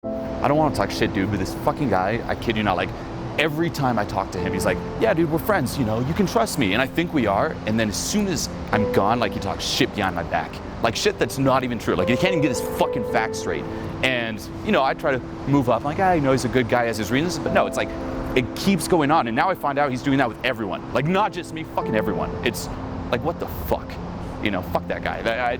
I don't want to talk shit, dude, but this fucking guy, I kid you not, like, every time I talk to him, he's like, yeah, dude, we're friends, you know, you can trust me. And I think we are. And then as soon as I'm gone, like, he talks shit behind my back. Like, shit that's not even true. Like, he can't even get his fucking facts straight. And, you know, I try to move up. I'm like, you know, he's a good guy, has his reasons. But no, it's like, it keeps going on. And now I find out he's doing that with everyone. Like, not just me, fucking everyone. It's like, what the fuck? You know, fuck that guy.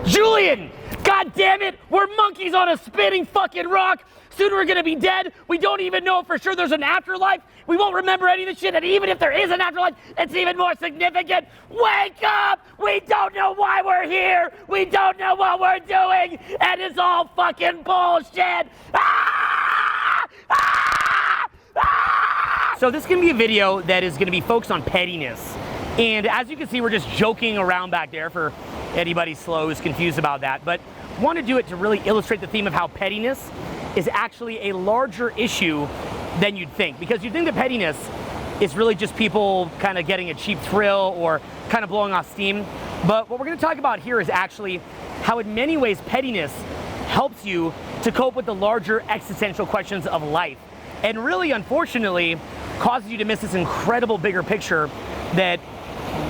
Julien! God damn it! We're monkeys on a spinning fucking rock! Soon we're gonna be dead. We don't even know for sure there's an afterlife. We won't remember any of the shit, and even if there is an afterlife, it's even more significant. Wake up! We don't know why we're here! We don't know what we're doing! And it's all fucking bullshit! Ah! Ah! Ah! So this is gonna be a video that is gonna be focused on pettiness. And as you can see, we're just joking around back there for anybody slow who's confused about that. But I want to do it to really illustrate the theme of how pettiness is actually a larger issue than you'd think. Because you'd think that pettiness is really just people kind of getting a cheap thrill or kind of blowing off steam. But what we're going to talk about here is actually how in many ways pettiness helps you to cope with the larger existential questions of life. And really, unfortunately, causes you to miss this incredible bigger picture that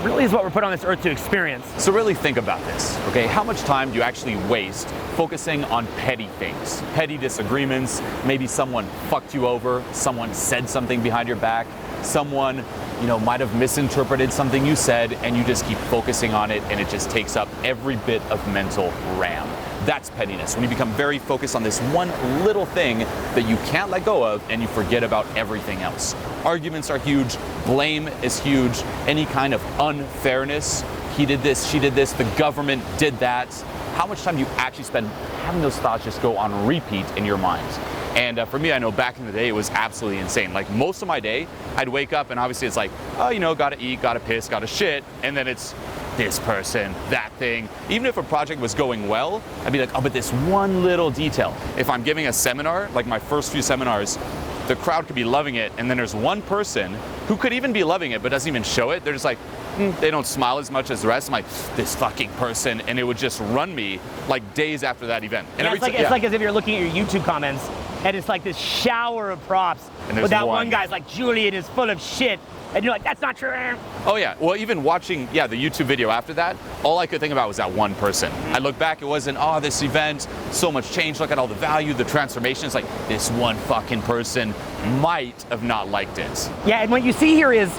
really is what we're put on this earth to experience. So really think about this, okay? How much time do you actually waste focusing on petty things? Petty disagreements, maybe someone fucked you over, someone said something behind your back, someone, you know, might have misinterpreted something you said, and you just keep focusing on it, and it just takes up every bit of mental RAM. That's pettiness, when you become very focused on this one little thing that you can't let go of and you forget about everything else. Arguments are huge, blame is huge, any kind of unfairness, he did this, she did this, the government did that. How much time do you actually spend having those thoughts just go on repeat in your mind? And for me, I know back in the day, it was absolutely insane. Like most of my day, I'd wake up and obviously it's like, oh, you know, gotta eat, gotta piss, gotta shit, and then it's this person, that thing. Even if a project was going well, I'd be like, oh, but this one little detail. If I'm giving a seminar, like my first few seminars, the crowd could be loving it, and then there's one person who could even be loving it, but doesn't even show it. They're just like, they don't smile as much as the rest. I'm like, this fucking person, and it would just run me like days after that event. And yeah, it's like as if you're looking at your YouTube comments, and it's like this shower of props. But that one guy's like, Julien is full of shit. And you're like, that's not true. Oh yeah, well even watching, the YouTube video after that, all I could think about was that one person. I look back, it wasn't, oh, this event, so much change, look at all the value, the transformation. It's like, this one fucking person might have not liked it. Yeah, and what you see here is,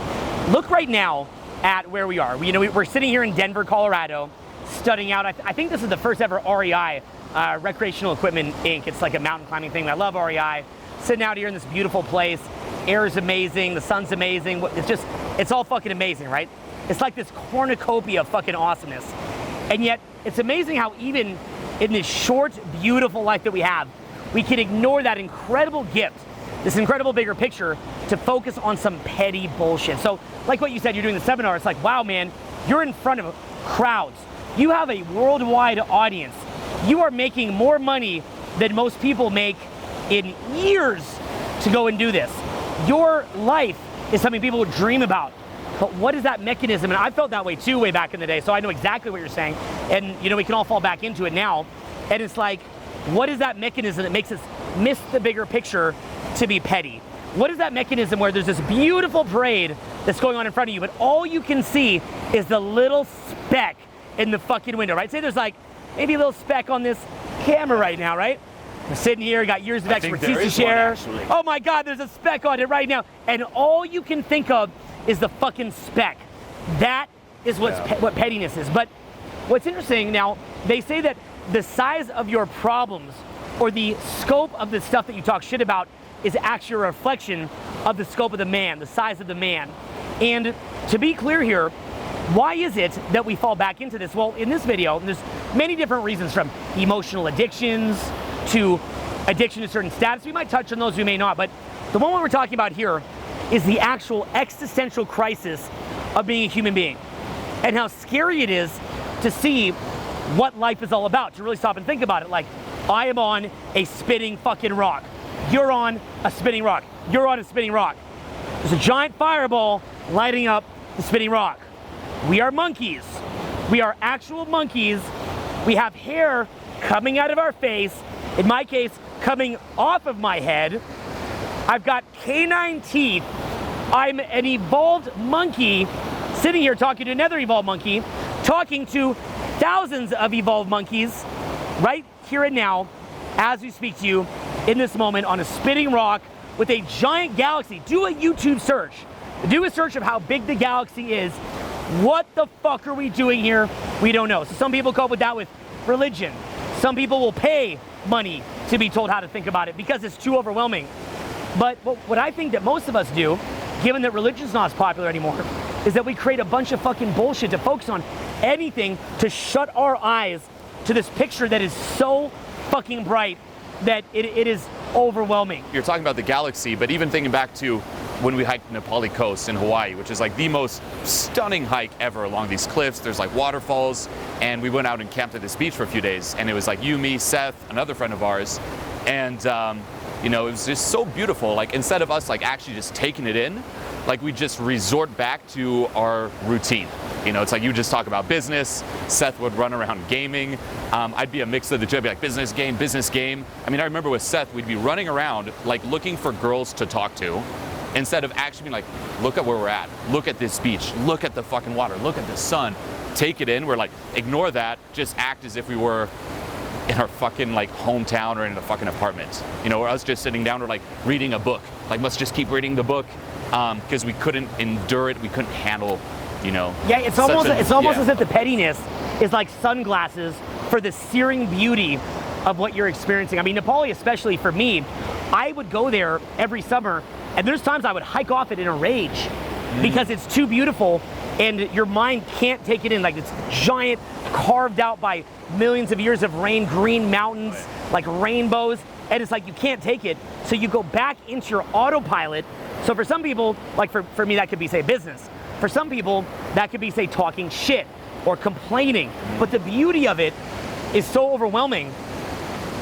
look right now at where we are. We're sitting here in Denver, Colorado, studying out, I think this is the first ever REI, Recreational Equipment Inc. It's like a mountain climbing thing. I love REI. Sitting out here in this beautiful place. Air is amazing, the sun's amazing, it's all fucking amazing, right? It's like this cornucopia of fucking awesomeness. And yet, it's amazing how even in this short, beautiful life that we have, we can ignore that incredible gift, this incredible bigger picture, to focus on some petty bullshit. So, like what you said, you're doing the seminar, it's like, wow, man, you're in front of crowds. You have a worldwide audience. You are making more money than most people make in years to go and do this. Your life is something people would dream about. But what is that mechanism? And I felt that way too way back in the day, so I know exactly what you're saying. And you know, we can all fall back into it now. And it's like, what is that mechanism that makes us miss the bigger picture to be petty? What is that mechanism where there's this beautiful parade that's going on in front of you, but all you can see is the little speck in the fucking window, right? Say there's like maybe a little speck on this camera right now, right? We're sitting here, got years of expertise to share. Oh my God, there's a speck on it right now. And all you can think of is the fucking speck. That is what pettiness is. But what's interesting now, they say that the size of your problems or the scope of the stuff that you talk shit about is actually a reflection of the scope of the man, the size of the man. And to be clear here, why is it that we fall back into this? Well, in this video, there's many different reasons, from emotional addictions to addiction to certain status. We might touch on those, we may not, but the one we're talking about here is the actual existential crisis of being a human being, and how scary it is to see what life is all about, to really stop and think about it. Like, I am on a spinning fucking rock. You're on a spinning rock. You're on a spinning rock. There's a giant fireball lighting up the spinning rock. We are monkeys. We are actual monkeys. We have hair coming out of our face, In my case, coming off of my head, I've got canine teeth. I'm an evolved monkey sitting here talking to another evolved monkey, talking to thousands of evolved monkeys right here and now as we speak to you in this moment on a spinning rock with a giant galaxy. Do a YouTube search. Do a search of how big the galaxy is. What the fuck are we doing here? We don't know. So some people cope with that with religion. Some people will pay money to be told how to think about it because it's too overwhelming. But what I think that most of us do, given that religion's not as popular anymore, is that we create a bunch of fucking bullshit to focus on anything to shut our eyes to this picture that is so fucking bright that it is overwhelming. You're talking about the galaxy, but even thinking back to when we hiked Nepali Coast in Hawaii, which is like the most stunning hike ever along these cliffs. There's like waterfalls, and we went out and camped at this beach for a few days, and it was like you, me, Seth, another friend of ours, and you know, it was just so beautiful. Like instead of us like actually just taking it in, like we just resort back to our routine. You know, it's like you just talk about business. Seth would run around gaming. I'd be a mix of the two. I'd be like business game, business game. I mean, I remember with Seth, we'd be running around like looking for girls to talk to, instead of actually being like, look at where we're at. Look at this beach. Look at the fucking water. Look at the sun. Take it in. We're like, ignore that. Just act as if we were in our fucking like hometown or in a fucking apartment. You know, or us just sitting down or like reading a book. Like, let's just keep reading the book because we couldn't endure it. We couldn't handle, you know. Yeah, it's almost as if the pettiness is like sunglasses for the searing beauty of what you're experiencing. I mean, Nepali, especially for me, I would go there every summer, and there's times I would hike off it in a rage because it's too beautiful and your mind can't take it in. Like, it's giant, carved out by millions of years of rain, green mountains, like rainbows, and it's like you can't take it. So you go back into your autopilot. So for some people, like for me, that could be, say, business. For some people, that could be, say, talking shit or complaining. But the beauty of it is so overwhelming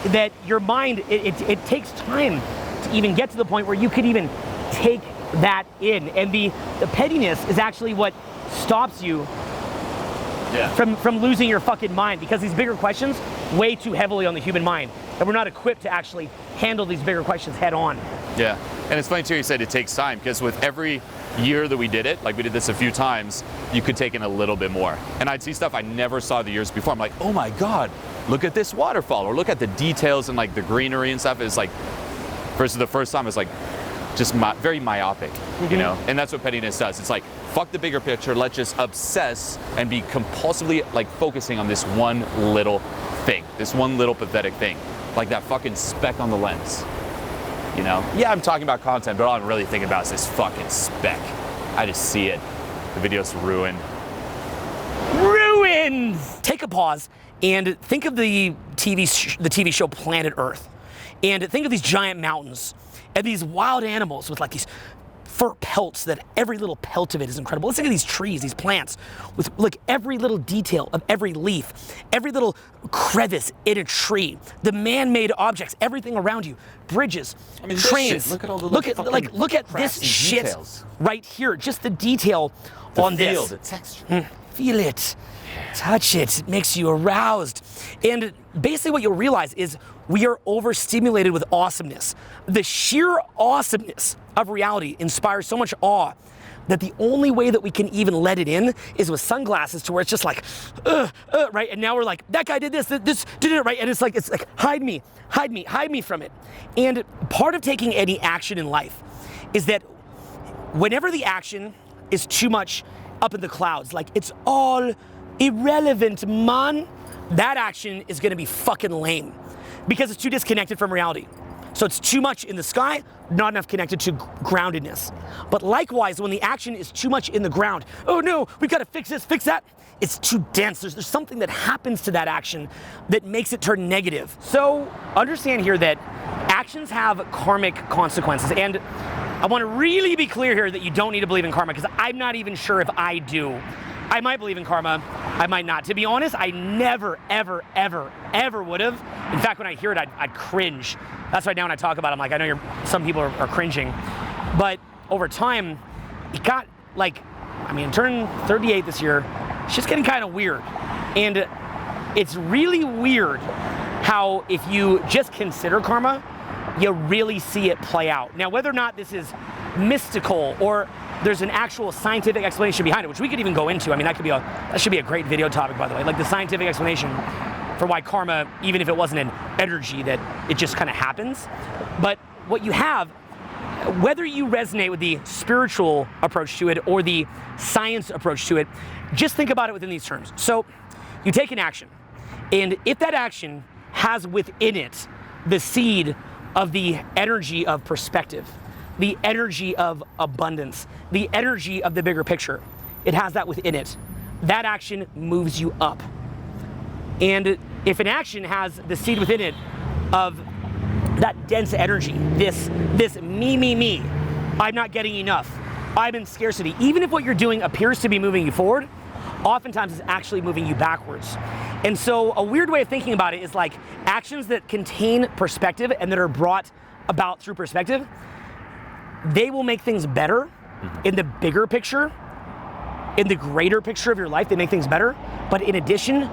that your mind, it takes time to even get to the point where you could even take that in. And the pettiness is actually what stops you from losing your fucking mind, because these bigger questions weigh too heavily on the human mind, and we're not equipped to actually handle these bigger questions head on. Yeah, and it's funny too, you said it takes time, because with every year that we did it, like we did this a few times, you could take in a little bit more. And I'd see stuff I never saw the years before. I'm like, oh my God, look at this waterfall, or look at the details and like the greenery and stuff. It's like, versus the first time, it's like just very myopic, you know? And that's what pettiness does. It's like, fuck the bigger picture, let's just obsess and be compulsively like focusing on this one little thing, this one little pathetic thing, like that fucking speck on the lens. You know? Yeah, I'm talking about content, but all I'm really thinking about is this fucking speck. I just see it. The video's ruined. Ruins! Take a pause and think of the TV show Planet Earth. And think of these giant mountains and these wild animals with like these fur pelts that every little pelt of it is incredible. Let's think of these trees, these plants, with like every little detail of every leaf, every little crevice in a tree, the man-made objects, everything around you, bridges, trains. Look at all the look at this shit details right here. Just the detail on this. The texture. Feel it, touch it. It makes you aroused. And basically what you'll realize is we are overstimulated with awesomeness. The sheer awesomeness of reality inspires so much awe that the only way that we can even let it in is with sunglasses, to where it's just like, right? And now we're like, that guy did this did it, right? And it's like, hide me from it. And part of taking any action in life is that whenever the action is too much up in the clouds, like it's all irrelevant, man, that action is gonna be fucking lame because it's too disconnected from reality. So it's too much in the sky, not enough connected to groundedness. But likewise, when the action is too much in the ground, oh no, we've got to fix this, fix that, it's too dense. There's something that happens to that action that makes it turn negative. So understand here that actions have karmic consequences. And I want to really be clear here that you don't need to believe in karma, because I'm not even sure if I do. I might believe in karma, I might not. To be honest, I never, ever, ever, ever would have. In fact, when I hear it, I'd cringe. That's why now when I talk about it, I'm like, I know some people are cringing. But over time, it got like, I mean, I turned 38 this year. It's just getting kind of weird. And it's really weird how if you just consider karma, you really see it play out. Now, whether or not this is mystical or there's an actual scientific explanation behind it, which we could even go into. I mean, that should be a great video topic, by the way, like the scientific explanation for why karma, even if it wasn't an energy, that it just kind of happens. But what you have, whether you resonate with the spiritual approach to it or the science approach to it, just think about it within these terms. So you take an action, and if that action has within it the seed of the energy of perspective, the energy of abundance, the energy of the bigger picture, it has that within it. That action moves you up. And if an action has the seed within it of that dense energy, this me, I'm not getting enough, I'm in scarcity, even if what you're doing appears to be moving you forward, oftentimes it's actually moving you backwards. And so a weird way of thinking about it is like actions that contain perspective and that are brought about through perspective, they will make things better in the bigger picture, in the greater picture of your life, they make things better. But in addition,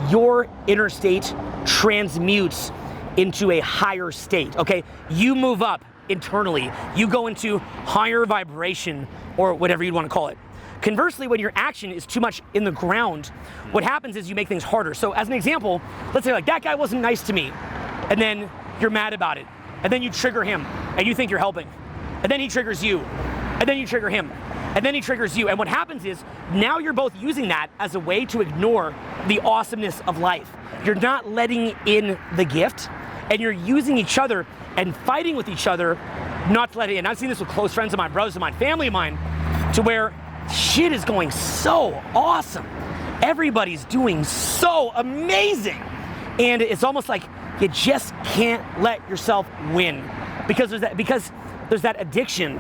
your inner state transmutes into a higher state, okay? You move up internally. You go into higher vibration or whatever you'd want to call it. Conversely, when your action is too much in the ground, what happens is you make things harder. So as an example, let's say like that guy wasn't nice to me, and then you're mad about it, and then you trigger him, and you think you're helping, and then he triggers you, and then you trigger him, and then he triggers you. And what happens is now you're both using that as a way to ignore the awesomeness of life. You're not letting in the gift, and you're using each other and fighting with each other not to let it in. I've seen this with close friends of mine, brothers of mine, family of mine, to where shit is going so awesome. Everybody's doing so amazing. And it's almost like you just can't let yourself win because there's that addiction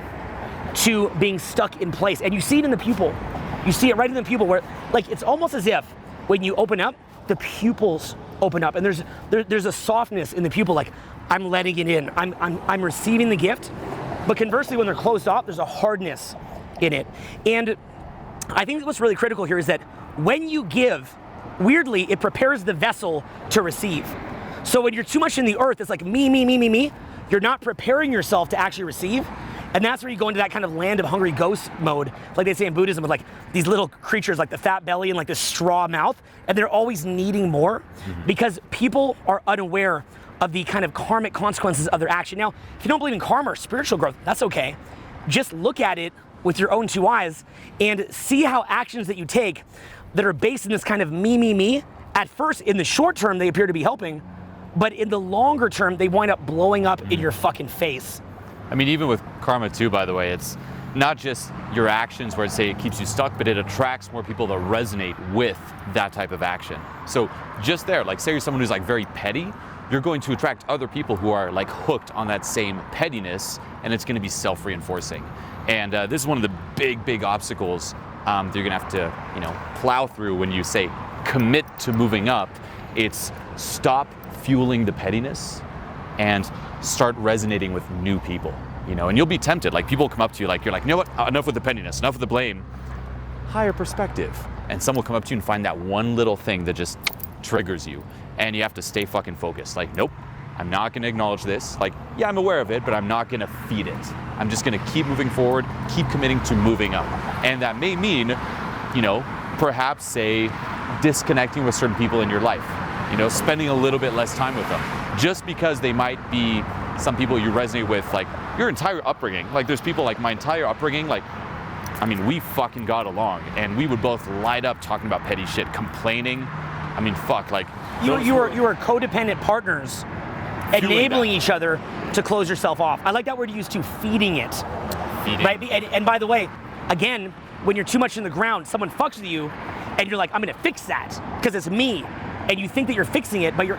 to being stuck in place. And you see it in the pupil. You see it right in the pupil where like it's almost as if when you open up, the pupils open up and there's a softness in the pupil, like I'm letting it in. I'm receiving the gift. But conversely, when they're closed off, there's a hardness in it. And I think what's really critical here is that when you give, weirdly, it prepares the vessel to receive. So when you're too much in the earth, it's like me, you're not preparing yourself to actually receive. And that's where you go into that kind of land of hungry ghost mode, like they say in Buddhism, with like these little creatures like the fat belly and like the straw mouth, and they're always needing more because people are unaware of the kind of karmic consequences of their action. Now, if you don't believe in karma or spiritual growth, that's okay. Just look at it with your own two eyes and see how actions that you take that are based in this kind of me, at first in the short term they appear to be helping, but in the longer term they wind up blowing up in your fucking face. I mean, even with karma too, by the way, it's not just your actions where it keeps you stuck, but it attracts more people that resonate with that type of action. So just there, like say you're someone who's like very petty, you're going to attract other people who are like hooked on that same pettiness, and it's going to be self-reinforcing. And this is one of the big obstacles that you're gonna have to, plow through when you say commit to moving up. It's stop fueling the pettiness and start resonating with new people, and you'll be tempted. Like people come up to you, like you're like, you know what? Enough with the pettiness, enough with the blame. Higher perspective, and someone will come up to you and find that one little thing that just triggers you, and you have to stay fucking focused. Like, nope. I'm not gonna acknowledge this. Like, yeah, I'm aware of it, but I'm not gonna feed it. I'm just gonna keep moving forward, keep committing to moving up. And that may mean, perhaps say disconnecting with certain people in your life, spending a little bit less time with them. Just because they might be some people you resonate with, like your entire upbringing. Like there's people like my entire upbringing, like, I mean, we fucking got along and we would both light up talking about petty shit, complaining. I mean, fuck, like. You were codependent partners. Enabling each other to close yourself off. I like that word you used too, feeding it. Feeding. Right? And by the way, again, when you're too much in the ground, someone fucks with you, and you're like, I'm gonna fix that, because it's me. And you think that you're fixing it, but you're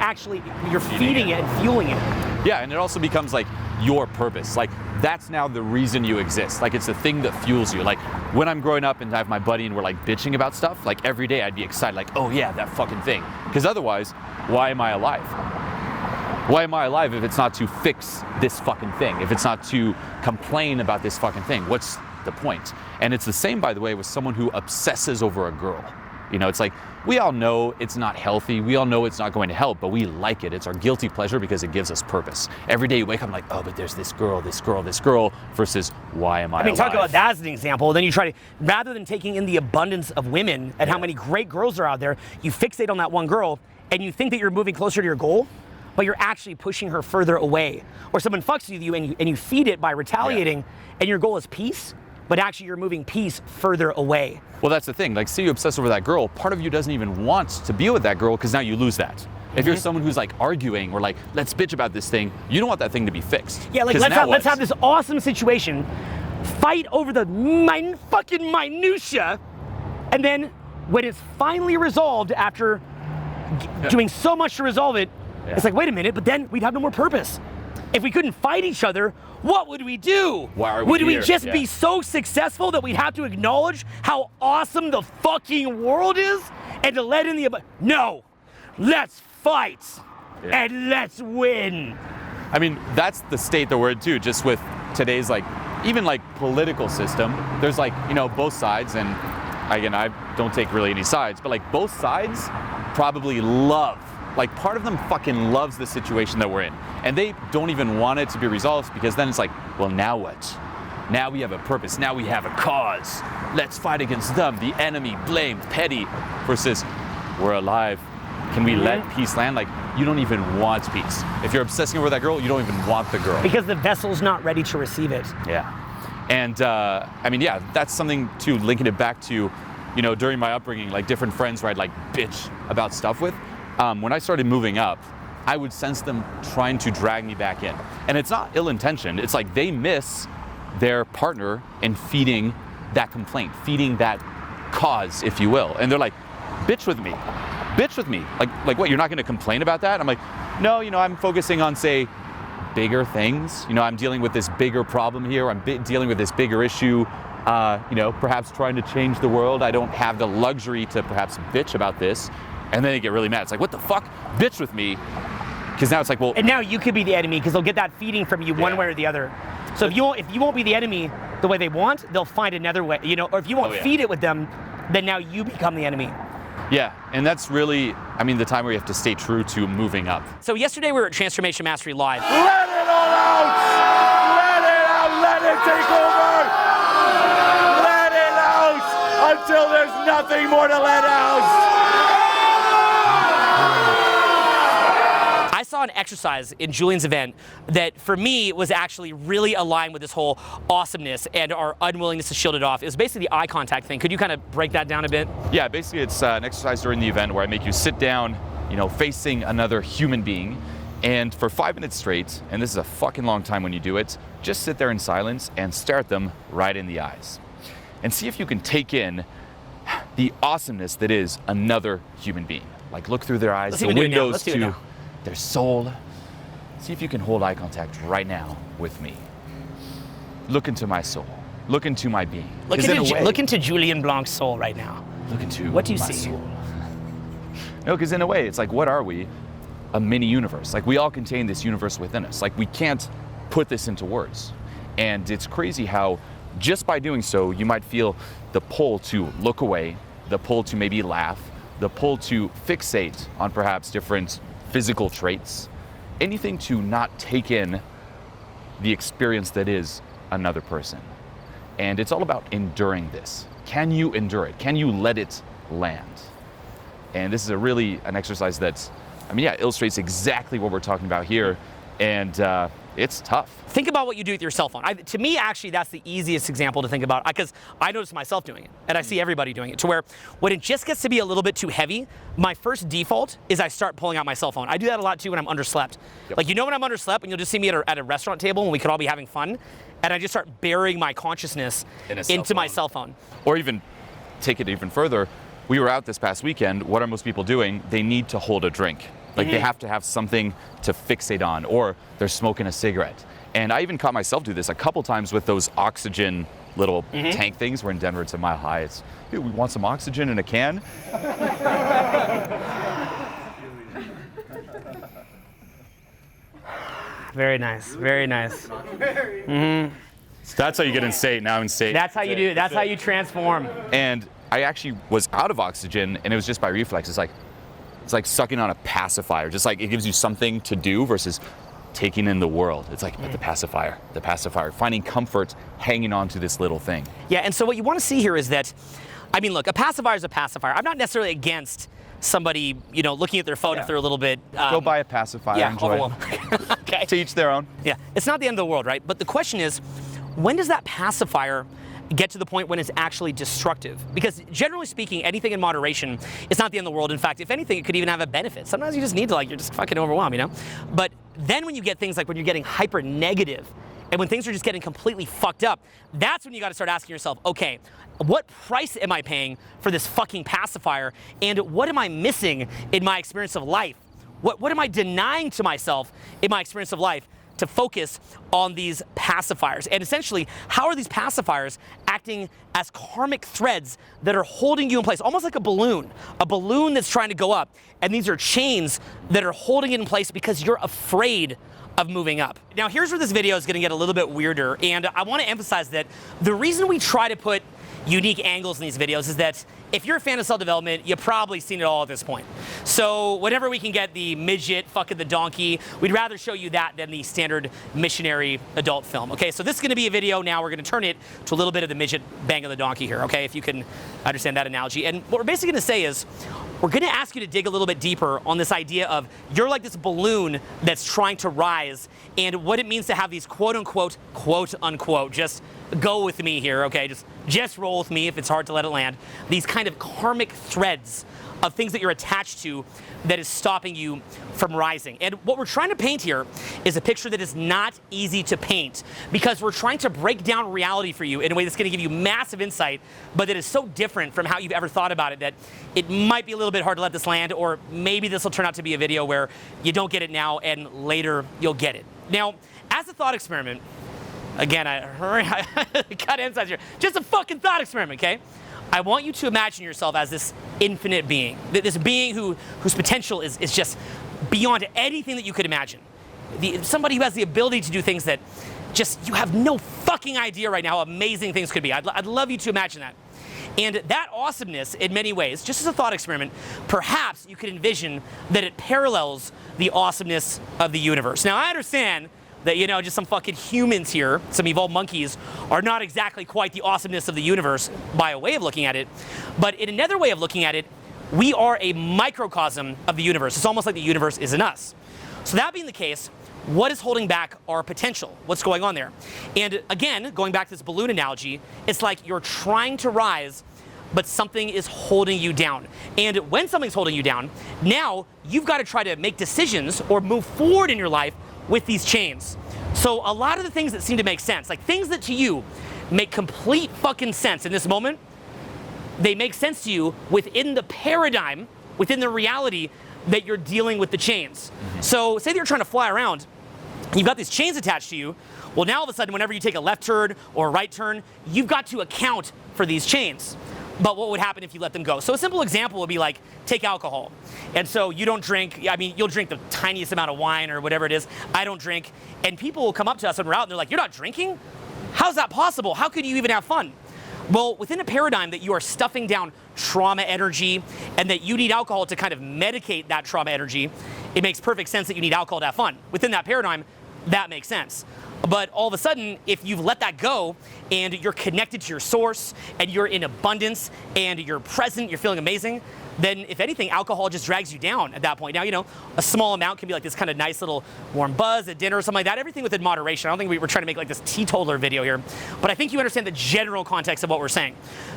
feeding it and fueling it. Yeah, and it also becomes like your purpose. Like that's now the reason you exist. Like it's the thing that fuels you. Like when I'm growing up and I have my buddy and we're like bitching about stuff, like every day I'd be excited, like, oh yeah, that fucking thing. Because otherwise, why am I alive? Why am I alive if it's not to fix this fucking thing? If it's not to complain about this fucking thing? What's the point? And it's the same, by the way, with someone who obsesses over a girl. You know, it's like, we all know it's not healthy. We all know it's not going to help, but we like it. It's our guilty pleasure because it gives us purpose. Every day you wake up, I'm like, oh, but there's this girl, versus why am I alive? Talk about that as an example. Then you try to, rather than taking in the abundance of women and how many great girls are out there, you fixate on that one girl and you think that you're moving closer to your goal, but you're actually pushing her further away. Or someone fucks with you and you feed it by retaliating, and your goal is peace, but actually you're moving peace further away. Well, that's the thing. Like, say you obsess over that girl, part of you doesn't even want to be with that girl because now you lose that. If you're someone who's like arguing or like, let's bitch about this thing, you don't want that thing to be fixed. Yeah, like let's have this awesome situation, fight over the fucking minutia, and then when it's finally resolved after doing so much to resolve it, it's like, wait a minute, but then we'd have no more purpose. If we couldn't fight each other, what would we do? Why are we would here? We just be so successful that we'd have to acknowledge how awesome the fucking world is and to let in the... No, let's fight and let's win. I mean, that's the state that we're in too, just with today's like, even like political system. There's like, you know, both sides, and again, I don't take really any sides, but like both sides probably love, like part of them fucking loves the situation that we're in. And they don't even want it to be resolved because then it's like, well, now what? Now we have a purpose. Now we have a cause. Let's fight against them, the enemy, blamed, petty, versus we're alive. Can we let peace land? Like, you don't even want peace. If you're obsessing over that girl, you don't even want the girl. Because the vessel's not ready to receive it. Yeah. And I mean, yeah, that's something too, linking it back to, you know, during my upbringing, like different friends where I'd like bitch about stuff with. When I started moving up, I would sense them trying to drag me back in. And it's not ill-intentioned. It's like they miss their partner in feeding that complaint, feeding that cause, if you will. And they're like, bitch with me. Bitch with me. Like what, you're not gonna complain about that? I'm like, no, you know, I'm focusing on, say, bigger things. You know, I'm dealing with this bigger problem here. I'm dealing with this bigger issue. You know, perhaps trying to change the world. I don't have the luxury to perhaps bitch about this. And then they get really mad. It's like, what the fuck? Bitch with me. Because now it's like, well. And now you could be the enemy because they'll get that feeding from you one way or the other. So if you won't be the enemy the way they want, they'll find another way. You know, or if you won't feed it with them, then now you become the enemy. Yeah, and that's really, I mean, the time where you have to stay true to moving up. So yesterday we were at Transformation Mastery Live. Let it all out! Let it out! Let it take over! Let it out until there's nothing more to let out! I saw an exercise in Julien's event that for me was actually really aligned with this whole awesomeness and our unwillingness to shield it off. It was basically the eye contact thing. Could you kind of break that down a bit? Yeah, basically it's an exercise during the event where I make you sit down, you know, facing another human being, and for 5 minutes straight, and this is a fucking long time when you do it, just sit there in silence and stare at them right in the eyes. And see if you can take in the awesomeness that is another human being. Like, look through their eyes, the windows to their soul. See if you can hold eye contact right now with me. Look into my soul. Look into my being. Look into Julien Blanc's soul right now. Look into what do you my see? Soul. No, because in a way, it's like, what are we? A mini universe. Like, we all contain this universe within us. Like, we can't put this into words. And it's crazy how just by doing so, you might feel the pull to look away, the pull to maybe laugh, the pull to fixate on perhaps different physical traits, anything to not take in the experience that is another person. And it's all about enduring this. Can you endure it? Can you let it land? And this is an exercise that, I mean, yeah, illustrates exactly what we're talking about here. And it's tough. Think about what you do with your cell phone. To me, actually, that's the easiest example to think about because I notice myself doing it, and I see everybody doing it, to where when it just gets to be a little bit too heavy, my first default is I start pulling out my cell phone. I do that a lot too when I'm underslept. Yep. Like, you know when I'm underslept, and you'll just see me at a restaurant table when we could all be having fun, and I just start burying my consciousness into my cell phone. Or even take it even further, we were out this past weekend. What are most people doing? They need to hold a drink. Like, they have to have something to fixate on, or they're smoking a cigarette. And I even caught myself do this a couple times with those oxygen little tank things. We're in Denver, it's a mile high. It's, dude, we want some oxygen in a can. Very nice, very nice. That's how you get in state, now in state. That's how you do it, that's how you transform. And I actually was out of oxygen, and it was just by reflex. It's like sucking on a pacifier. Just like it gives you something to do versus taking in the world. It's like the pacifier, finding comfort hanging on to this little thing. Yeah, and so what you want to see here is that, I mean, look, a pacifier is a pacifier. I'm not necessarily against somebody, you know, looking at their phone if they're a little bit... Go buy a pacifier, yeah, enjoy it. Okay. To each their own. Yeah, it's not the end of the world, right? But the question is, when does that pacifier get to the point when it's actually destructive? Because generally speaking, anything in moderation is not the end of the world. In fact, if anything, it could even have a benefit. Sometimes you just need to, like, you're just fucking overwhelmed, you know? But then when you get things like when you're getting hyper negative and when things are just getting completely fucked up, that's when you gotta start asking yourself, okay, what price am I paying for this fucking pacifier? And what am I missing in my experience of life? What am I denying to myself in my experience of life to focus on these pacifiers? And essentially, how are these pacifiers acting as karmic threads that are holding you in place, almost like a balloon that's trying to go up. And these are chains that are holding it in place because you're afraid of moving up. Now, here's where this video is gonna get a little bit weirder, and I wanna emphasize that the reason we try to put unique angles in these videos is that if you're a fan of self-development, you've probably seen it all at this point. So whenever we can get the midget fucking the donkey, we'd rather show you that than the standard missionary adult film. Okay, so this is gonna be a video now, we're gonna turn it to a little bit of the midget bang of the donkey here, okay, if you can understand that analogy. And what we're basically gonna say is, we're gonna ask you to dig a little bit deeper on this idea of you're like this balloon that's trying to rise, and what it means to have these quote unquote, just go with me here, okay, just roll with me if it's hard to let it land, these kind of karmic threads of things that you're attached to that is stopping you from rising. And what we're trying to paint here is a picture that is not easy to paint because we're trying to break down reality for you in a way that's gonna give you massive insight, but that is so different from how you've ever thought about it that it might be a little bit hard to let this land, or maybe this will turn out to be a video where you don't get it now and later you'll get it. Now, as a thought experiment, again, I cut insights here, just a fucking thought experiment, okay? I want you to imagine yourself as this infinite being, this being whose potential is just beyond anything that you could imagine. Somebody who has the ability to do things that just, you have no fucking idea right now how amazing things could be. I'd love you to imagine that. And that awesomeness, in many ways, just as a thought experiment, perhaps you could envision that it parallels the awesomeness of the universe. Now, I understand that, you know, just some fucking humans here, some evolved monkeys, are not exactly quite the awesomeness of the universe by a way of looking at it. But in another way of looking at it, we are a microcosm of the universe. It's almost like the universe is in us. So that being the case, what is holding back our potential? What's going on there? And again, going back to this balloon analogy, it's like you're trying to rise, but something is holding you down. And when something's holding you down, now you've got to try to make decisions or move forward in your life with these chains. So a lot of the things that seem to make sense, like things that to you make complete fucking sense in this moment, they make sense to you within the paradigm, within the reality that you're dealing with the chains. So say that you're trying to fly around, you've got these chains attached to you, well now all of a sudden whenever you take a left turn or a right turn, you've got to account for these chains. But what would happen if you let them go? So a simple example would be like, take alcohol. And so you don't drink, I mean, you'll drink the tiniest amount of wine or whatever it is. I don't drink. And people will come up to us when we're out and they're like, you're not drinking? How's that possible? How could you even have fun? Well, within a paradigm that you are stuffing down trauma energy and that you need alcohol to kind of medicate that trauma energy, it makes perfect sense that you need alcohol to have fun. Within that paradigm, that makes sense. But all of a sudden, if you've let that go and you're connected to your source and you're in abundance and you're present, you're feeling amazing, then if anything, alcohol just drags you down at that point. Now, you know, a small amount can be like this kind of nice little warm buzz at dinner or something like that. Everything within moderation. I don't think we were trying to make like this teetotaler video here, but I think you understand the general context of what we're saying.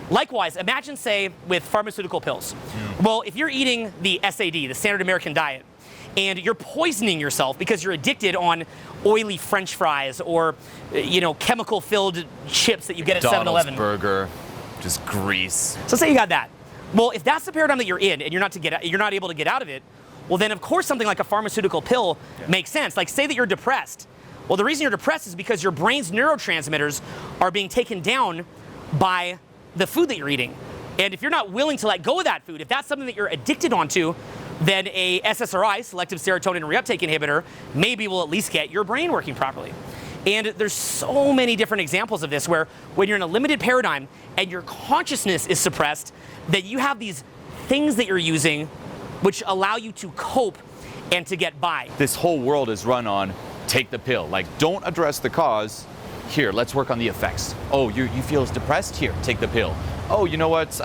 Likewise, imagine, say, with pharmaceutical pills. Well, if you're eating the SAD, the standard American diet, and you're poisoning yourself because you're addicted on oily French fries or, you know, chemical-filled chips that you get at 7-Eleven. Burger, just grease. So say you got that. Well, if that's the paradigm that you're in and you're not able to get out of it, well then of course something like a pharmaceutical pill makes sense. Like say that you're depressed. Well, the reason you're depressed is because your brain's neurotransmitters are being taken down by the food that you're eating. And if you're not willing to let go of that food, if that's something that you're addicted onto, then a SSRI, selective serotonin reuptake inhibitor, maybe will at least get your brain working properly. And there's so many different examples of this where when you're in a limited paradigm and your consciousness is suppressed, that you have these things that you're using which allow you to cope and to get by. This whole world is run on take the pill. Like, don't address the cause. Here, let's work on the effects. Oh, you feel depressed? Here, take the pill. Oh, you know what?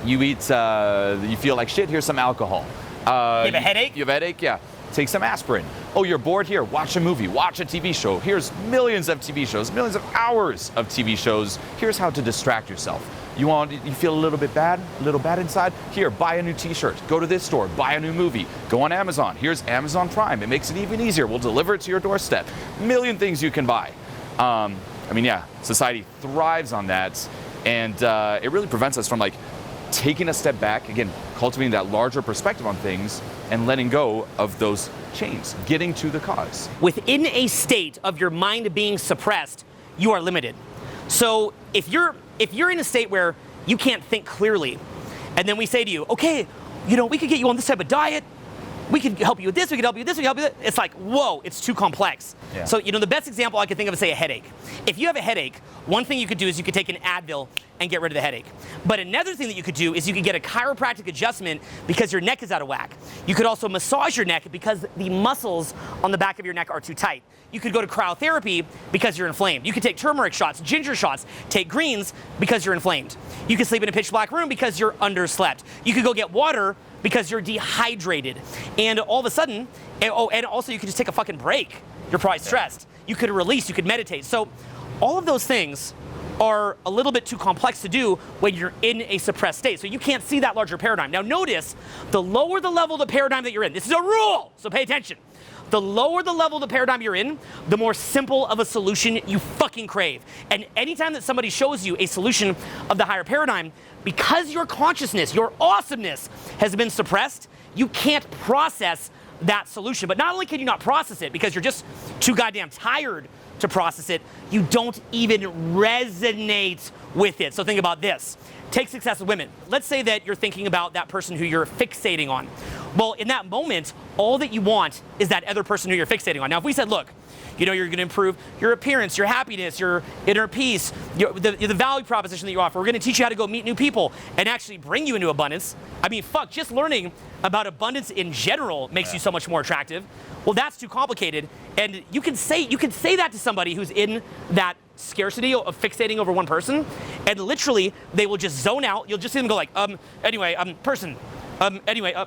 You feel like shit? Here's some alcohol. You have a headache? You have a headache? Yeah. Take some aspirin. Oh, you're bored? Here, watch a movie, watch a TV show. Here's millions of TV shows, millions of hours of TV shows. Here's how to distract yourself. You feel a little bad inside? Here, buy a new t-shirt. Go to this store, buy a new movie. Go on Amazon. Here's Amazon Prime. It makes it even easier. We'll deliver it to your doorstep. A million things you can buy. Society thrives on that, and it really prevents us from like taking a step back, again, cultivating that larger perspective on things and letting go of those chains, getting to the cause. Within a state of your mind being suppressed, you are limited. So if you're in a state where you can't think clearly, and then we say to you, okay, we could get you on this type of diet, we could help you with this, we could help you with this, we could help you with that. It's like, whoa, it's too complex. Yeah. So, the best example I could think of is, say, a headache. If you have a headache, one thing you could do is you could take an Advil and get rid of the headache. But another thing that you could do is you could get a chiropractic adjustment because your neck is out of whack. You could also massage your neck because the muscles on the back of your neck are too tight. You could go to cryotherapy because you're inflamed. You could take turmeric shots, ginger shots, take greens because you're inflamed. You could sleep in a pitch black room because you're underslept. You could go get water because you're dehydrated. And all of a sudden, and also you could just take a fucking break. You're probably stressed. You could release, you could meditate. So all of those things are a little bit too complex to do when you're in a suppressed state. So you can't see that larger paradigm. Now notice, the lower the level of the paradigm that you're in, this is a rule, so pay attention. The lower the level of the paradigm you're in, the more simple of a solution you fucking crave. And anytime that somebody shows you a solution of the higher paradigm, because your consciousness, your awesomeness has been suppressed, you can't process that solution. But not only can you not process it because you're just too goddamn tired to process it, you don't even resonate with it. So think about this. Take success with women. Let's say that you're thinking about that person who you're fixating on. Well, in that moment, all that you want is that other person who you're fixating on. Now, if we said, look, you're going to improve your appearance, your happiness, your inner peace, the value proposition that you offer. We're going to teach you how to go meet new people and actually bring you into abundance. I mean, fuck, just learning about abundance in general makes you so much more attractive. Well, that's too complicated. And you can say that to somebody who's in that scarcity of fixating over one person, and literally they will just zone out. You'll just see them go like, person.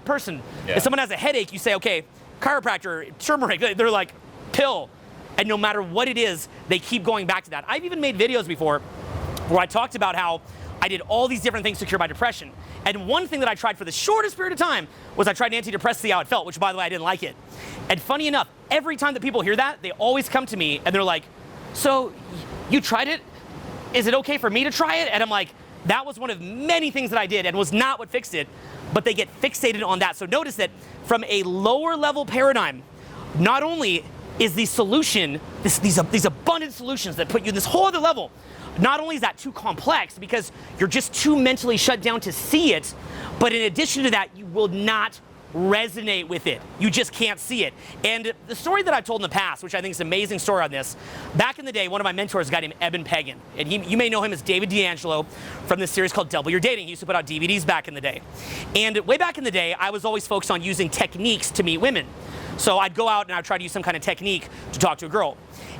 Person. Yeah. If someone has a headache, you say, okay, chiropractor, turmeric. They're like, pill. And no matter what it is, they keep going back to that. I've even made videos before where I talked about how I did all these different things to cure my depression. And one thing that I tried for the shortest period of time was I tried antidepressants to see how it felt, which, by the way, I didn't like it. And funny enough, every time that people hear that, they always come to me and they're like, so you tried it? Is it okay for me to try it? And I'm like, that was one of many things that I did and was not what fixed it, but they get fixated on that. So notice that from a lower level paradigm, not only is the solution, these abundant solutions that put you in this whole other level, not only is that too complex because you're just too mentally shut down to see it, but in addition to that, you will not resonate with it. You just can't see it. And the story that I've told in the past, which I think is an amazing story on this, back in the day, one of my mentors, a guy named Eben Pagan, and you may know him as David D'Angelo from this series called Double Your Dating. He used to put out DVDs back in the day. And way back in the day, I was always focused on using techniques to meet women. So I'd go out and I'd try to use some kind of technique to talk to a girl.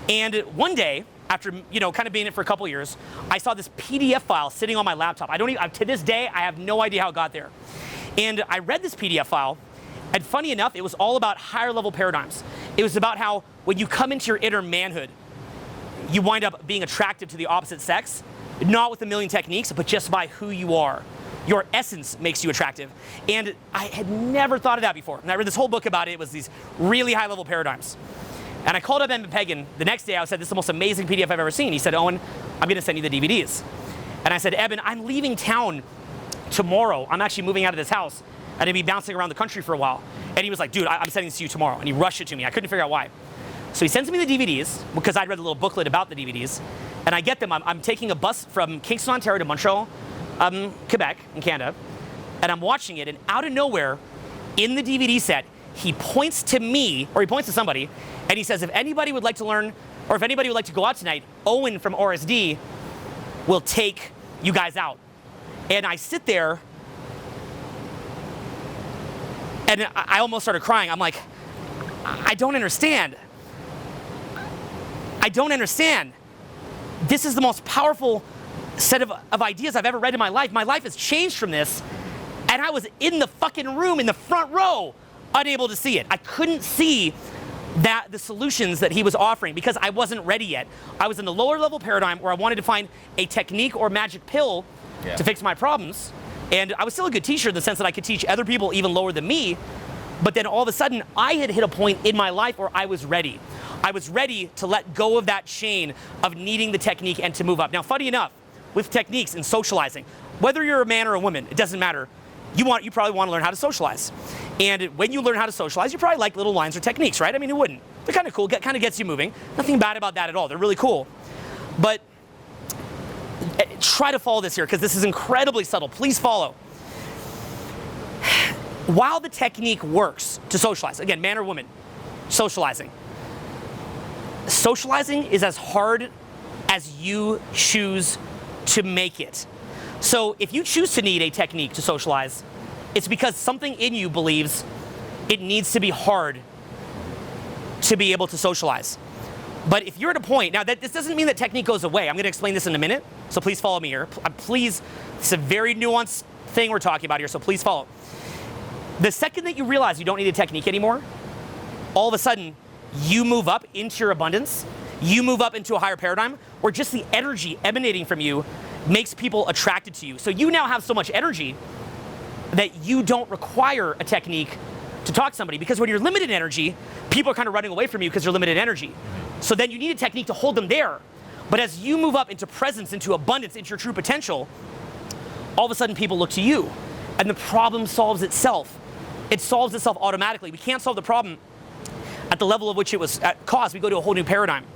And one day, after kind of being in it for a couple years, I saw this PDF file sitting on my laptop. To this day, I have no idea how it got there. And I read this PDF file, and funny enough, it was all about higher level paradigms. It was about how when you come into your inner manhood, you wind up being attractive to the opposite sex, not with a million techniques, but just by who you are. Your essence makes you attractive. And I had never thought of that before. And I read this whole book about it. It was these really high level paradigms. And I called up Eben Pagan the next day. I said, this is the most amazing PDF I've ever seen. He said, Owen, I'm going to send you the DVDs. And I said, Eben, I'm leaving town tomorrow. I'm actually moving out of this house. And I'm going to be bouncing around the country for a while. And he was like, dude, I'm sending this to you tomorrow. And he rushed it to me. I couldn't figure out why. So he sends me the DVDs because I'd read a little booklet about the DVDs. And I get them. I'm taking a bus from Kingston, Ontario to Montreal, Quebec in Canada. And I'm watching it. And out of nowhere, in the DVD set, he points to me, or he points to somebody, and he says, if anybody would like to learn Or if anybody would like to go out tonight, Owen from RSD will take you guys out. And I sit there, and I almost started crying. I'm like, I don't understand. I don't understand. This is the most powerful set of ideas I've ever read in my life. My life has changed from this, and I was in the fucking room in the front row, unable to see it. I couldn't see the solutions that he was offering because I wasn't ready yet. I was in the lower level paradigm where I wanted to find a technique or magic pill to fix my problems. And I was still a good teacher in the sense that I could teach other people even lower than me. But then all of a sudden, I had hit a point in my life where I was ready. I was ready to let go of that chain of needing the technique and to move up. Now, funny enough, with techniques and socializing, whether you're a man or a woman, it doesn't matter. You probably want to learn how to socialize. And when you learn how to socialize, you probably like little lines or techniques, right? I mean, who wouldn't? They're kind of cool, kind of gets you moving. Nothing bad about that at all. They're really cool. But try to follow this here because this is incredibly subtle. Please follow. While the technique works to socialize, again, man or woman, socializing is as hard as you choose to make it. So if you choose to need a technique to socialize, it's because something in you believes it needs to be hard to be able to socialize. But if you're at a point, now this doesn't mean that technique goes away. I'm going to explain this in a minute, so please follow me here. Please, it's a very nuanced thing we're talking about here, so please follow. The second that you realize you don't need a technique anymore, all of a sudden, you move up into your abundance, you move up into a higher paradigm where just the energy emanating from you makes people attracted to you. So you now have so much energy that you don't require a technique to talk to somebody because when you're limited energy, people are kind of running away from you because you're limited energy. So then you need a technique to hold them there. But as you move up into presence, into abundance, into your true potential, all of a sudden people look to you and the problem solves itself. It solves itself automatically. We can't solve the problem at the level of which it was caused. We go to a whole new paradigm.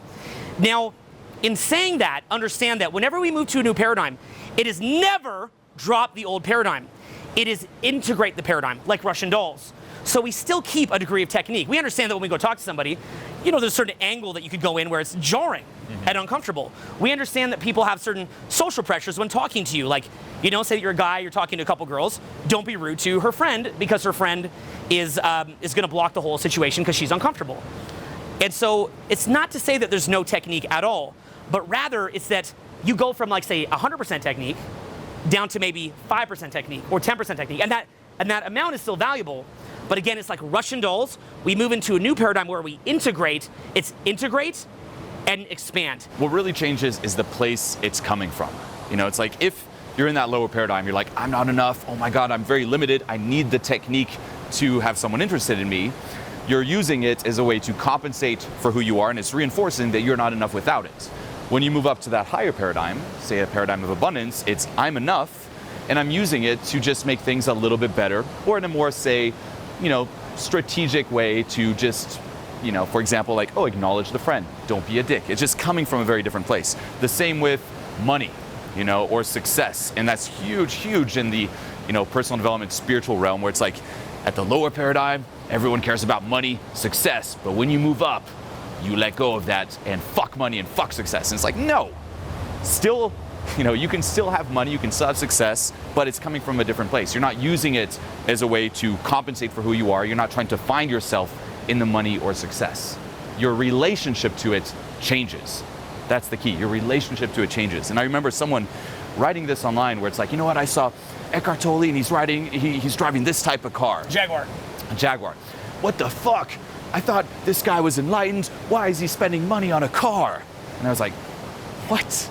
Now, in saying that, understand that whenever we move to a new paradigm, it is never drop the old paradigm. It is integrate the paradigm, like Russian dolls. So we still keep a degree of technique. We understand that when we go talk to somebody, there's a certain angle that you could go in where it's jarring and uncomfortable. We understand that people have certain social pressures when talking to you. Like, say that you're a guy, you're talking to a couple girls, don't be rude to her friend because her friend is going to block the whole situation because she's uncomfortable. And so it's not to say that there's no technique at all, but rather it's that you go from like, say, 100% technique down to maybe 5% technique or 10% technique. And that amount is still valuable. But again, it's like Russian dolls. We move into a new paradigm where we integrate. It's integrate and expand. What really changes is the place it's coming from. It's like if you're in that lower paradigm, you're like, I'm not enough. Oh my God, I'm very limited. I need the technique to have someone interested in me. You're using it as a way to compensate for who you are, and it's reinforcing that you're not enough without it. When you move up to that higher paradigm, say a paradigm of abundance, it's I'm enough, and I'm using it to just make things a little bit better, or in a more, say, strategic way to just, for example, like, acknowledge the friend. Don't be a dick. It's just coming from a very different place. The same with money, or success. And that's huge, huge in the, personal development, spiritual realm where it's like at the lower paradigm, everyone cares about money, success. But when you move up, you let go of that and fuck money and fuck success. And it's like, no, still, you can still have money, you can still have success, but it's coming from a different place. You're not using it as a way to compensate for who you are. You're not trying to find yourself in the money or success. Your relationship to it changes. That's the key. Your relationship to it changes. And I remember someone writing this online where it's like, I saw Eckhart Tolle and he's driving this type of car. Jaguar. A Jaguar. What the fuck? I thought this guy was enlightened. Why is he spending money on a car? And I was like, what?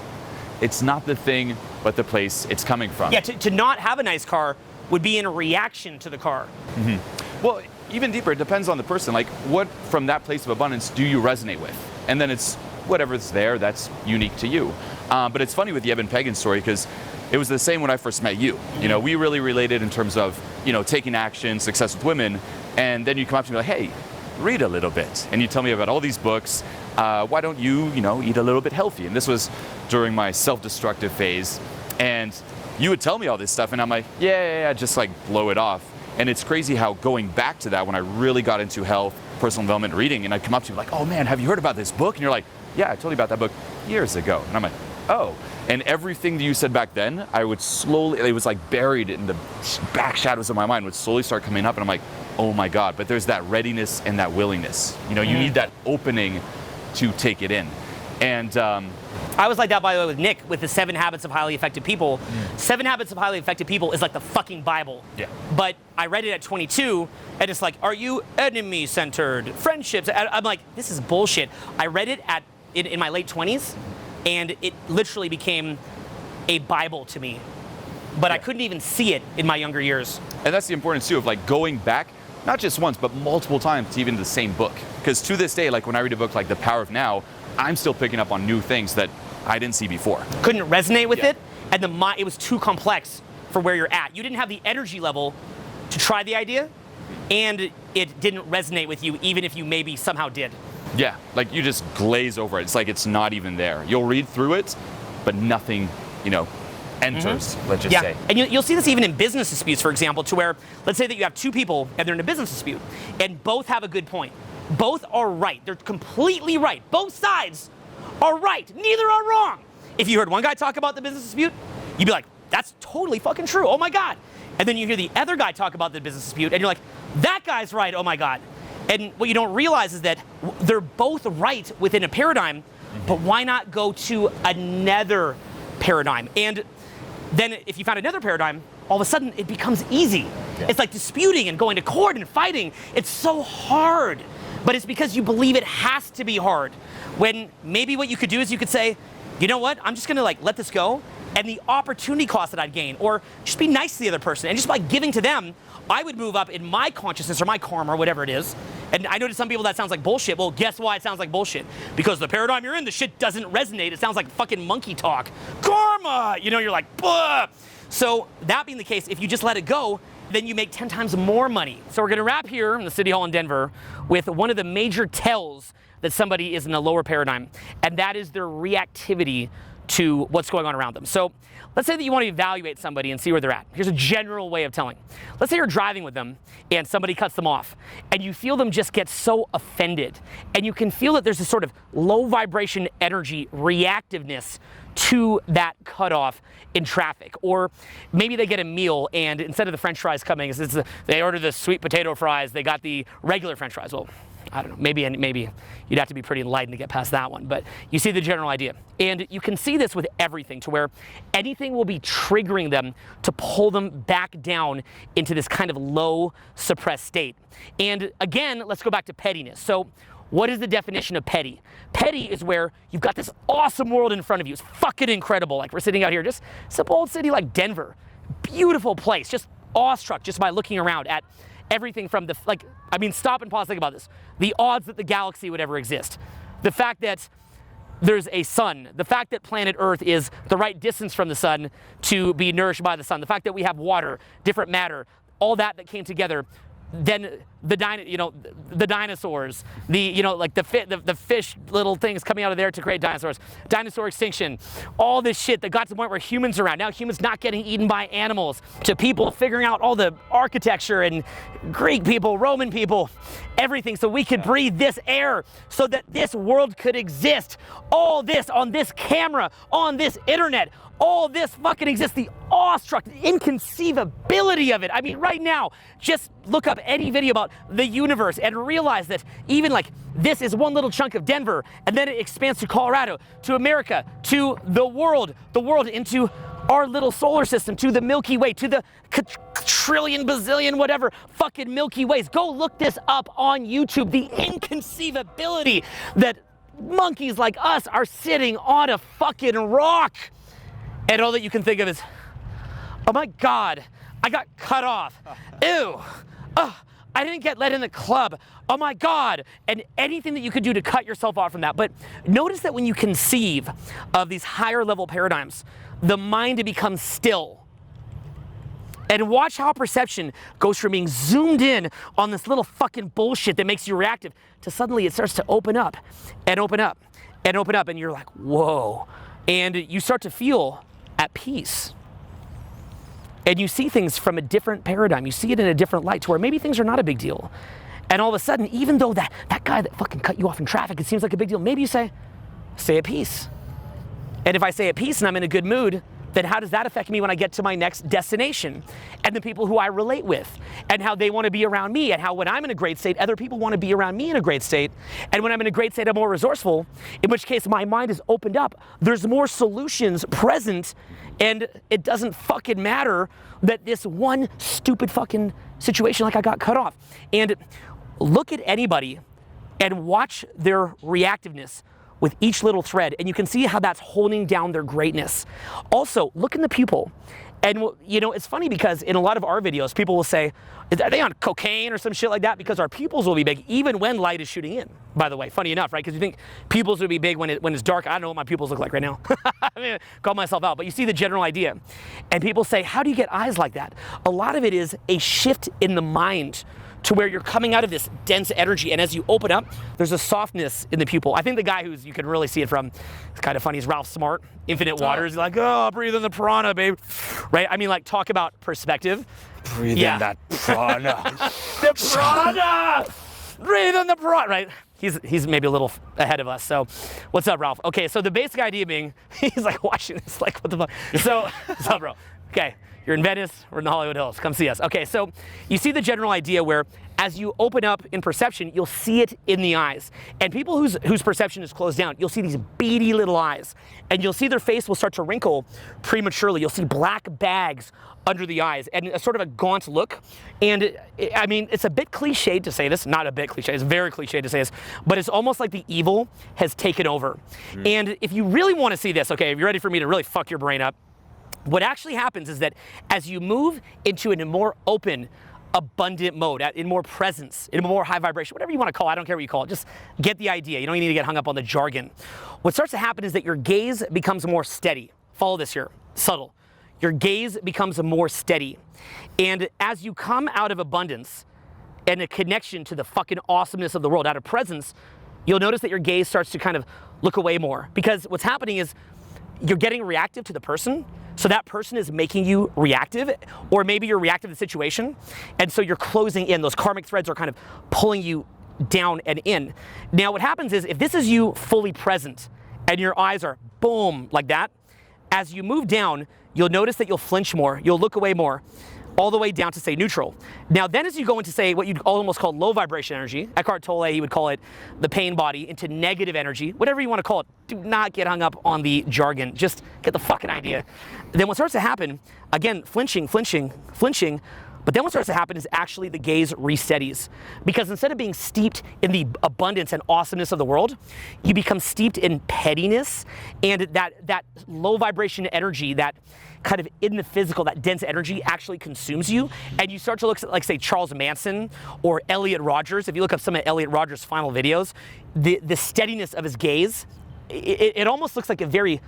It's not the thing, but the place it's coming from. Yeah, to not have a nice car would be in a reaction to the car. Mm-hmm. Well, even deeper, it depends on the person. Like, what from that place of abundance do you resonate with? And then it's whatever's there that's unique to you. But it's funny with the Eben Pagan story because it was the same when I first met you. We really related in terms of, taking action, success with women. And then you come up to me like, hey, read a little bit. And you tell me about all these books. Why don't you, eat a little bit healthy? And this was during my self-destructive phase. And you would tell me all this stuff and I'm like, yeah, just like blow it off. And it's crazy how going back to that when I really got into health, personal development, reading, and I'd come up to you like, oh man, have you heard about this book? And you're like, yeah, I told you about that book years ago. And I'm like, oh. And everything that you said back then, I would slowly, it was like buried in the back shadows of my mind, would slowly start coming up. And I'm like, oh my God. But there's that readiness and that willingness. You know, you need that opening to take it in. And I was like that, by the way, with Nick, with the 7 Habits of Highly Effective People. 7 Habits of Highly Effective People is like the fucking Bible. Yeah. But I read it at 22, and it's like, are you enemy-centered? Friendships? I'm like, this is bullshit. I read it in my late 20s, and it literally became a Bible to me. But I couldn't even see it in my younger years. And that's the importance, too, of like going back, not just once, but multiple times to even the same book. Because to this day, like when I read a book like The Power of Now, I'm still picking up on new things that I didn't see before. Couldn't resonate with it, and it was too complex for where you're at. You didn't have the energy level to try the idea, and it didn't resonate with you, even if you maybe somehow did. Yeah, like you just glaze over it. It's like it's not even there. You'll read through it, but nothing, enters, let's just say. And you'll see this even in business disputes, for example, to where, let's say that you have 2 people and they're in a business dispute, and both have a good point. Both are right. They're completely right. Both sides are right. Neither are wrong. If you heard one guy talk about the business dispute, you'd be like, that's totally fucking true. Oh my God. And then you hear the other guy talk about the business dispute, and you're like, that guy's right. Oh my God. And what you don't realize is that they're both right within a paradigm, but why not go to another paradigm? And then if you found another paradigm, all of a sudden it becomes easy. Yeah. It's like disputing and going to court and fighting. It's so hard. But it's because you believe it has to be hard. When maybe what you could do is you could say, you know what, I'm just gonna let this go, and the opportunity cost that I'd gain, or just be nice to the other person, and just by giving to them, I would move up in my consciousness or my karma or whatever it is. And I know to some people that sounds like bullshit. Well, guess why it sounds like bullshit? Because the paradigm you're in, the shit doesn't resonate. It sounds like fucking monkey talk. Karma! You're like, bah! So that being the case, if you just let it go, then you make 10 times more money. So we're gonna wrap here in the City Hall in Denver with one of the major tells that somebody is in a lower paradigm, and that is their reactivity to what's going on around them. So let's say that you want to evaluate somebody and see where they're at. Here's a general way of telling. Let's say you're driving with them and somebody cuts them off, and you feel them just get so offended, and you can feel that there's this sort of low vibration energy reactiveness to that cutoff in traffic. Or maybe they get a meal, and instead of the French fries coming, they order the sweet potato fries, they got the regular French fries. Well, I don't know, maybe you'd have to be pretty enlightened to get past that one, but you see the general idea. And you can see this with everything, to where anything will be triggering them to pull them back down into this kind of low, suppressed state. And again, let's go back to pettiness. So what is the definition of petty? Petty is where you've got this awesome world in front of you. It's fucking incredible. Like we're sitting out here, just simple old city like Denver. Beautiful place, just awestruck just by looking around at everything from stop and pause, think about this. The odds that the galaxy would ever exist. The fact that there's a sun. The fact that planet Earth is the right distance from the sun to be nourished by the sun. The fact that we have water, different matter, all that came together. Then the dinosaurs, the fish little things coming out of there to create dinosaurs, dinosaur extinction, all this shit that got to the point where humans are around. Now humans not getting eaten by animals, to people figuring out all the architecture and Greek people, Roman people, everything so we could breathe this air so that this world could exist. All this on this camera, on this internet, all this fucking exists. The awestruck, the inconceivability of it. I mean, right now, just look up any video about the universe and realize that even this is one little chunk of Denver, and then it expands to Colorado, to America, to the world into our little solar system, to the Milky Way, to the trillion, bazillion, whatever fucking Milky Ways. Go look this up on YouTube. The inconceivability that monkeys like us are sitting on a fucking rock. And all that you can think of is, oh my God, I got cut off. Ew. I didn't get let in the club. Oh my God. And anything that you could do to cut yourself off from that. But notice that when you conceive of these higher level paradigms, the mind becomes still. And watch how perception goes from being zoomed in on this little fucking bullshit that makes you reactive to suddenly it starts to open up and open up and open up. And you're like, whoa. And you start to feel at peace. And you see things from a different paradigm. You see it in a different light, to where maybe things are not a big deal. And all of a sudden, even though that guy that fucking cut you off in traffic, it seems like a big deal, maybe you say, Stay at peace. And if I stay at peace and I'm in a good mood, then how does that affect me when I get to my next destination? And the people who I relate with, and how they want to be around me, and how when I'm in a great state, other people want to be around me in a great state. And when I'm in a great state, I'm more resourceful, in which case my mind is opened up. There's more solutions present, and it doesn't fucking matter that this one stupid fucking situation, like I got cut off. And look at anybody and watch their reactiveness with each little thread, and you can see how that's holding down their greatness. Also, look in the pupil. And you know, it's funny because in a lot of our videos, people will say, are they on cocaine or some shit like that? Because our pupils will be big even when light is shooting in, by the way. Funny enough, right? Because you think pupils would be big when it's dark. I don't know what my pupils look like right now. I mean, call myself out, but you see the general idea. And people say, how do you get eyes like that? A lot of it is a shift in the mind to where you're coming out of this dense energy, and as you open up, there's a softness in the pupil. I think the guy you can really see it from, it's kind of funny, is Ralph Smart, Infinite Waters. He's like, oh, breathe in the piranha, babe. Right? I mean, like, talk about perspective. Breathe in that piranha. The piranha! Breathe in the piranha, right? He's maybe a little ahead of us, so what's up, Ralph? Okay, so the basic idea being, he's like watching this, like, what the fuck? So, what's up, bro? Okay. You're in Venice, we're in the Hollywood Hills, come see us. Okay, so you see the general idea where as you open up in perception, you'll see it in the eyes. And people whose perception is closed down, you'll see these beady little eyes. And you'll see their face will start to wrinkle prematurely. You'll see black bags under the eyes and a sort of a gaunt look. And I mean, it's a bit cliched to say this, not a bit cliche, it's very cliche to say this, but it's almost like the evil has taken over. And if you really want to see this, okay, if you're ready for me to really fuck your brain up, what actually happens is that as you move into a more open, abundant mode, in more presence, in more high vibration, whatever you want to call it, I don't care what you call it, just get the idea. You don't need to get hung up on the jargon. What starts to happen is that your gaze becomes more steady. Follow this here, subtle. Your gaze becomes more steady. And as you come out of abundance and a connection to the fucking awesomeness of the world, out of presence, you'll notice that your gaze starts to kind of look away more. Because what's happening is you're getting reactive to the person, so that person is making you reactive, or maybe you're reactive to the situation, and so you're closing in. Those karmic threads are kind of pulling you down and in. Now what happens is, if this is you fully present, and your eyes are boom, like that, as you move down, you'll notice that you'll flinch more, you'll look away more, all the way down to say neutral. Now then as you go into say what you'd almost call low vibration energy, Eckhart Tolle, he would call it the pain body, into negative energy, whatever you want to call it, do not get hung up on the jargon, just get the fucking idea. Then what starts to happen, again, flinching, but then what starts to happen is actually the gaze resteadies. Because instead of being steeped in the abundance and awesomeness of the world, you become steeped in pettiness and that low vibration energy, that kind of in the physical, that dense energy actually consumes you. And you start to look like, say, Charles Manson or Elliot Rodgers. If you look up some of Elliot Rodgers' final videos, the steadiness of his gaze, it almost looks like a very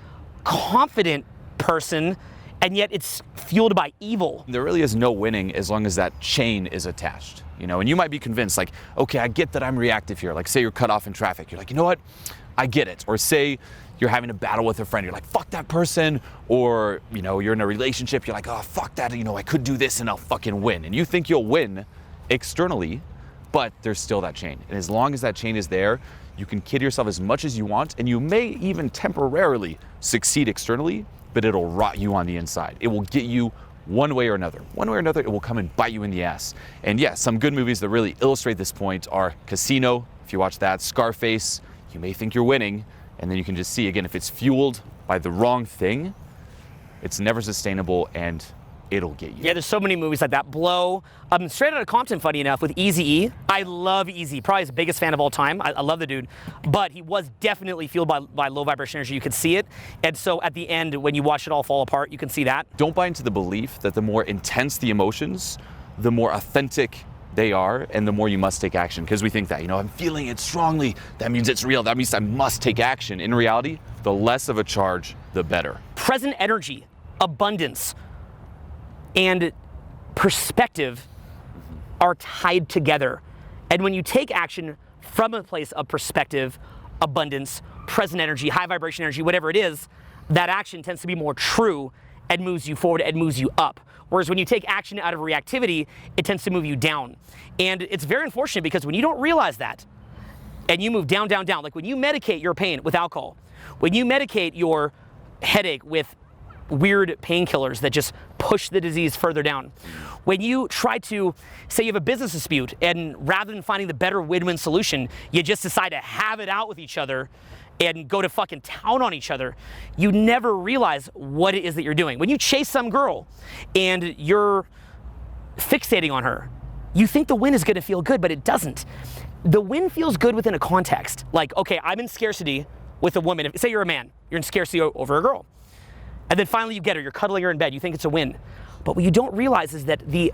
confident person, and yet it's fueled by evil. There really is no winning as long as that chain is attached, you know, and you might be convinced, like, okay, I get that I'm reactive here. Like, say you're cut off in traffic. You're like, you know what? I get it. Or say you're having a battle with a friend. You're like, fuck that person. Or, you know, you're in a relationship. You're like, oh, fuck that. You know, I could do this and I'll fucking win. And you think you'll win externally, but there's still that chain. And as long as that chain is there, you can kid yourself as much as you want, and you may even temporarily succeed externally, but it'll rot you on the inside. It will get you one way or another. One way or another, it will come and bite you in the ass. And yeah, some good movies that really illustrate this point are Casino, if you watch that, Scarface. You may think you're winning, and then you can just see, again, if it's fueled by the wrong thing, it's never sustainable, and it'll get you. Yeah, there's so many movies like that. Blow. Straight Outta Compton, funny enough, with Eazy-E. I love Eazy, probably his biggest fan of all time. I love the dude. But he was definitely fueled by low vibration energy. You could see it. And so at the end, when you watch it all fall apart, you can see that. Don't buy into the belief that the more intense the emotions, the more authentic they are, and the more you must take action. Because we think that, you know, I'm feeling it strongly, that means it's real, that means I must take action. In reality, the less of a charge, the better. Present energy, abundance, and perspective are tied together. And when you take action from a place of perspective, abundance, present energy, high vibration energy, whatever it is, that action tends to be more true and moves you forward and moves you up. Whereas when you take action out of reactivity, it tends to move you down. And it's very unfortunate because when you don't realize that, and you move down, down, down, like when you medicate your pain with alcohol, When you medicate your headache with weird painkillers that just push the disease further down. When you try to, say you have a business dispute, and rather than finding the better win-win solution, you just decide to have it out with each other and go to fucking town on each other, you never realize what it is that you're doing. When you chase some girl and you're fixating on her, you think the win is gonna feel good, but it doesn't. The win feels good within a context. Like, okay, I'm in scarcity with a woman. Say you're a man, you're in scarcity over a girl. And then finally you get her, you're cuddling her in bed, you think it's a win. But what you don't realize is that the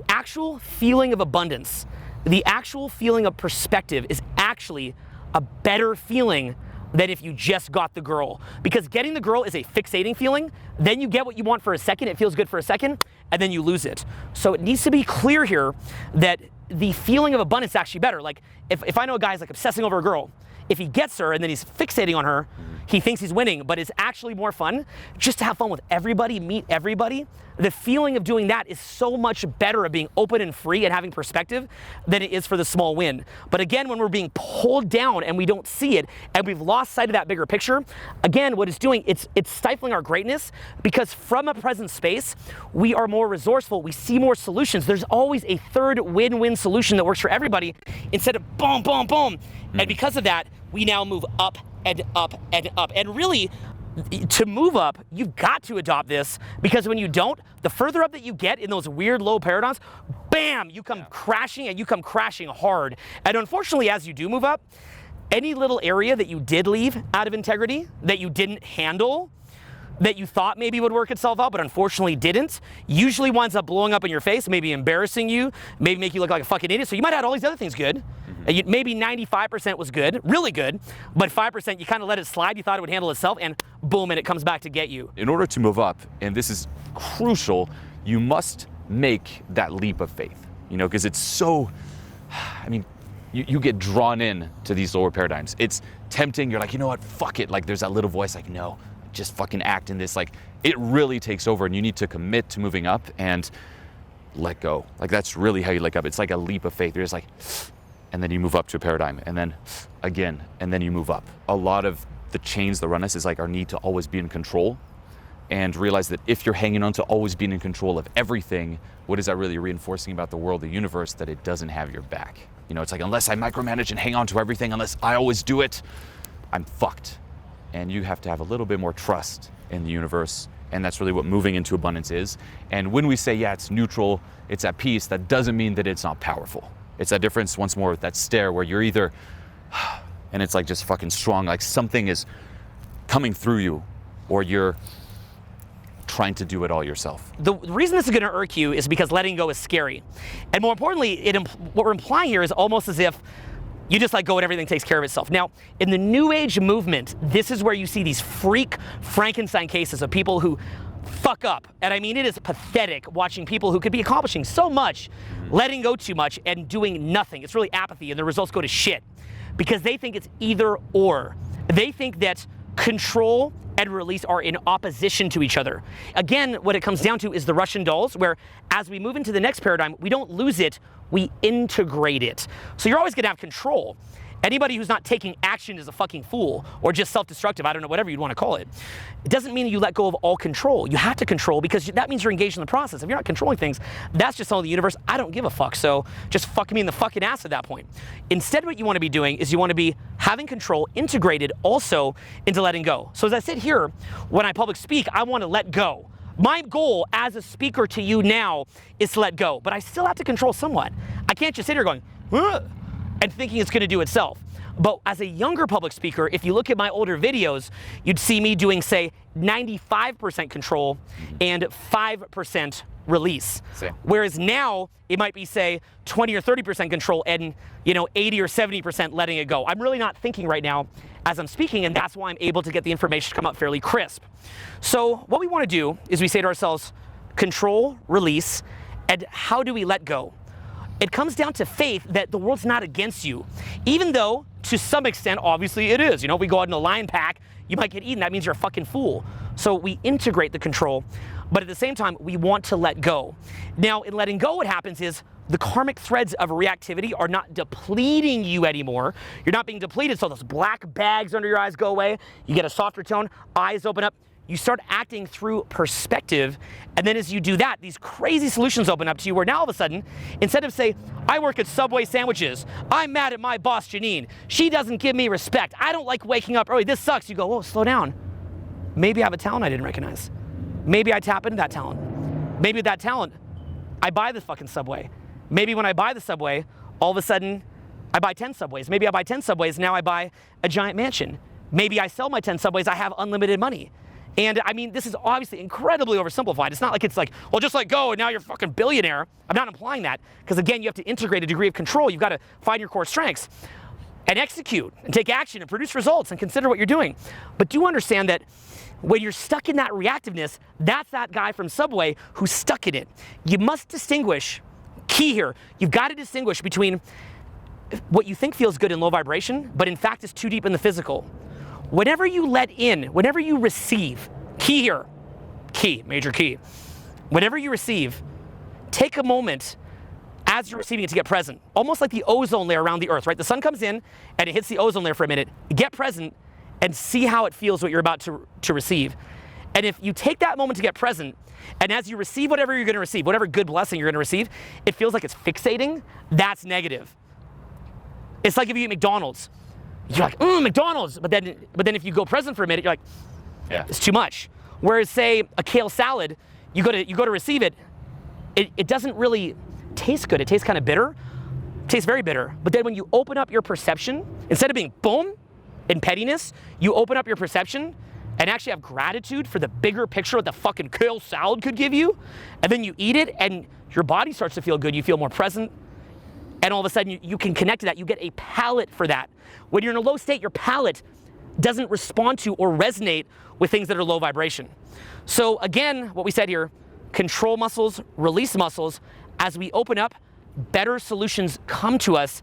actual feeling of abundance, the actual feeling of perspective is actually a better feeling than if you just got the girl. Because getting the girl is a fixating feeling, then you get what you want for a second, it feels good for a second, and then you lose it. So it needs to be clear here that the feeling of abundance is actually better. Like, if I know a guy's like obsessing over a girl, if he gets her and then he's fixating on her, he thinks he's winning, but it's actually more fun just to have fun with everybody, meet everybody. The feeling of doing that is so much better of being open and free and having perspective than it is for the small win. But again, when we're being pulled down and we don't see it and we've lost sight of that bigger picture, again, what it's doing, it's stifling our greatness, because from a present space, we are more resourceful, we see more solutions. There's always a third win-win solution that works for everybody instead of boom, boom, boom. And because of that, we now move up and up and up. And really, to move up, you've got to adopt this, because when you don't, the further up that you get in those weird low paradigms, bam, you come crashing, and you come crashing hard. And unfortunately, as you do move up, any little area that you did leave out of integrity, that you didn't handle, that you thought maybe would work itself out, but unfortunately didn't, usually winds up blowing up in your face, maybe embarrassing you, maybe make you look like a fucking idiot. So you might have had all these other things good. Maybe 95% was good, really good, but 5% you kind of let it slide, you thought it would handle itself, and boom, and it comes back to get you. In order to move up, and this is crucial, you must make that leap of faith, because it's so, you get drawn in to these lower paradigms. It's tempting, you're like, you know what, fuck it, like there's that little voice like, no, just fucking act in this, like it really takes over, and you need to commit to moving up and let go. Like that's really how you let up. It's like a leap of faith. You're just like, and then you move up to a paradigm, and then again, and then you move up. A lot of the chains that run us is like our need to always be in control, and realize that if you're hanging on to always being in control of everything, what is that really reinforcing about the world, the universe? That it doesn't have your back. It's like, unless I micromanage and hang on to everything, unless I always do it, I'm fucked. And you have to have a little bit more trust in the universe, and that's really what moving into abundance is. And when we say, yeah, it's neutral, it's at peace, that doesn't mean that it's not powerful. It's that difference, once more, with that stare where you're either, and it's like just fucking strong, like something is coming through you, or you're trying to do it all yourself. The reason this is gonna irk you is because letting go is scary. And more importantly, what we're implying here is almost as if you just let go and everything takes care of itself. Now, in the New Age movement, this is where you see these freak Frankenstein cases of people who fuck up. And I mean, it is pathetic watching people who could be accomplishing so much, letting go too much and doing nothing. It's really apathy, and the results go to shit because they think it's either or. They think that control and release are in opposition to each other. Again, what it comes down to is the Russian dolls, where as we move into the next paradigm, we don't lose it, we integrate it. So you're always gonna have control. Anybody who's not taking action is a fucking fool, or just self-destructive, I don't know, whatever you'd want to call it. It doesn't mean you let go of all control. You have to control, because that means you're engaged in the process. If you're not controlling things, that's just telling the universe, I don't give a fuck, so just fuck me in the fucking ass at that point. Instead, what you want to be doing is you want to be having control integrated also into letting go. So as I sit here, when I public speak, I want to let go. My goal as a speaker to you now is to let go, but I still have to control somewhat. I can't just sit here going, ugh, and thinking it's gonna do itself. But as a younger public speaker, if you look at my older videos, you'd see me doing, say, 95% control and 5% release. Same. Whereas now, it might be, say, 20 or 30% control and 80 or 70% letting it go. I'm really not thinking right now as I'm speaking, and that's why I'm able to get the information to come out fairly crisp. So what we wanna do is we say to ourselves, control, release, and how do we let go? It comes down to faith that the world's not against you, even though to some extent, obviously it is. If we go out in a lion pack, you might get eaten. That means you're a fucking fool. So we integrate the control, but at the same time, we want to let go. Now, in letting go, what happens is the karmic threads of reactivity are not depleting you anymore. You're not being depleted, so those black bags under your eyes go away. You get a softer tone, eyes open up. You start acting through perspective, and then as you do that, these crazy solutions open up to you where now all of a sudden, instead of say, I work at Subway sandwiches, I'm mad at my boss Janine, she doesn't give me respect, I don't like waking up early, this sucks, you go, whoa, slow down. Maybe I have a talent I didn't recognize. Maybe I tap into that talent. Maybe with that talent, I buy the fucking Subway. Maybe when I buy the Subway, all of a sudden, I buy 10 Subways. Maybe I buy 10 Subways, now I buy a giant mansion. Maybe I sell my 10 Subways, I have unlimited money. And I mean, this is obviously incredibly oversimplified. It's not like it's like, well, just let go and now you're a fucking billionaire. I'm not implying that, because again, you have to integrate a degree of control. You've got to find your core strengths and execute and take action and produce results and consider what you're doing. But do understand that when you're stuck in that reactiveness, that's that guy from Subway who's stuck in it. You must distinguish, key here, you've got to distinguish between what you think feels good in low vibration, but in fact is too deep in the physical. Whenever you let in, whenever you receive, key here, key, major key. Whenever you receive, take a moment as you're receiving it to get present. Almost like the ozone layer around the earth, right? The sun comes in and it hits the ozone layer for a minute. Get present and see how it feels what you're about to receive. And if you take that moment to get present, and as you receive whatever you're gonna receive, whatever good blessing you're gonna receive, it feels like it's fixating, that's negative. It's like if you eat McDonald's. You're like, McDonald's, but then if you go present for a minute, you're like, yeah, it's too much. Whereas say a kale salad, you go to receive it, it doesn't really taste good. It tastes kind of bitter, it tastes very bitter. But then when you open up your perception, instead of being boom in pettiness, you open up your perception and actually have gratitude for the bigger picture what the fucking kale salad could give you, and then you eat it and your body starts to feel good, you feel more present. And all of a sudden you can connect to that, you get a palate for that. When you're in a low state, your palate doesn't respond to or resonate with things that are low vibration. So again, what we said here, control muscles, release muscles. As we open up, better solutions come to us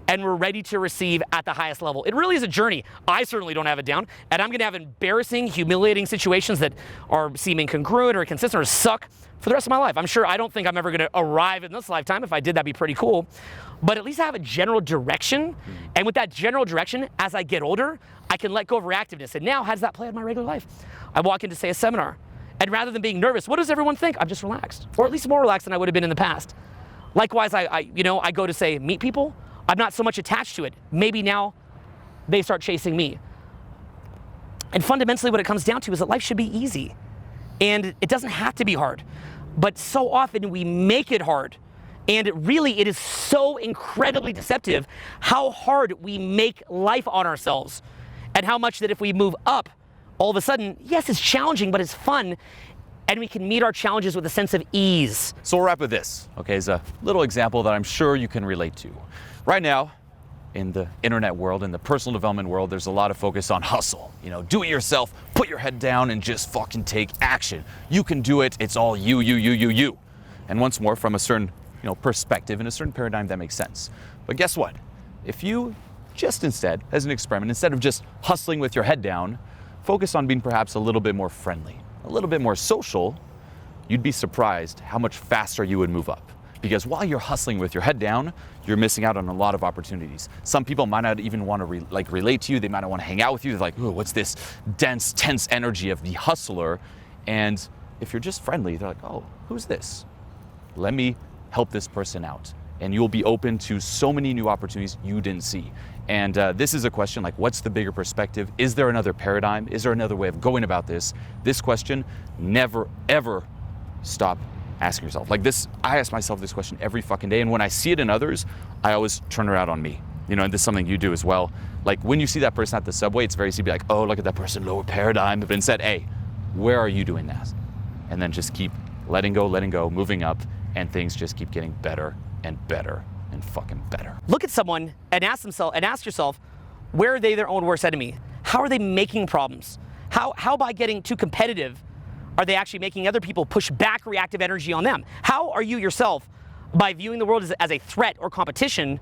and we're ready to receive at the highest level. It really is a journey. I certainly don't have it down, and I'm gonna have embarrassing, humiliating situations that are seem incongruent or inconsistent or suck for the rest of my life. I don't think I'm ever gonna arrive in this lifetime. If I did, that'd be pretty cool. But at least I have a general direction, and with that general direction, as I get older, I can let go of reactiveness. And now, how does that play out in my regular life? I walk into, say, a seminar, and rather than being nervous, what does everyone think? I'm just relaxed, or at least more relaxed than I would have been in the past. Likewise, I go to, say, meet people, I'm not so much attached to it. Maybe now they start chasing me. And fundamentally what it comes down to is that life should be easy. And it doesn't have to be hard. But so often we make it hard. And it is so incredibly deceptive how hard we make life on ourselves. And how much that if we move up, all of a sudden, yes, it's challenging, but it's fun. And we can meet our challenges with a sense of ease. So we'll wrap with this, okay, as a little example that I'm sure you can relate to. Right now, in the internet world, in the personal development world, there's a lot of focus on hustle. Do it yourself, put your head down and just fucking take action. You can do it, it's all you. And once more, from a certain perspective and a certain paradigm, that makes sense. But guess what? If you just instead, as an experiment, instead of just hustling with your head down, focus on being perhaps a little bit more friendly, a little bit more social, you'd be surprised how much faster you would move up. Because while you're hustling with your head down, you're missing out on a lot of opportunities. Some people might not even want to relate to you. They might not want to hang out with you. They're like, ooh, what's this dense, tense energy of the hustler? And if you're just friendly, they're like, oh, who's this? Let me help this person out. And you'll be open to so many new opportunities you didn't see. And this is a question like, what's the bigger perspective? Is there another paradigm? Is there another way of going about this? This question, never, ever stop asking yourself. Like this, I ask myself this question every fucking day, and when I see it in others, I always turn it out on me. And this is something you do as well. Like when you see that person at the subway, it's very easy to be like, oh, look at that person, lower paradigm. But instead, hey, where are you doing that? And then just keep letting go, moving up, and things just keep getting better and better and fucking better. Look at someone and ask yourself, where are they their own worst enemy? How are they making problems? How by getting too competitive are they actually making other people push back reactive energy on them? How are you yourself, by viewing the world as a threat or competition,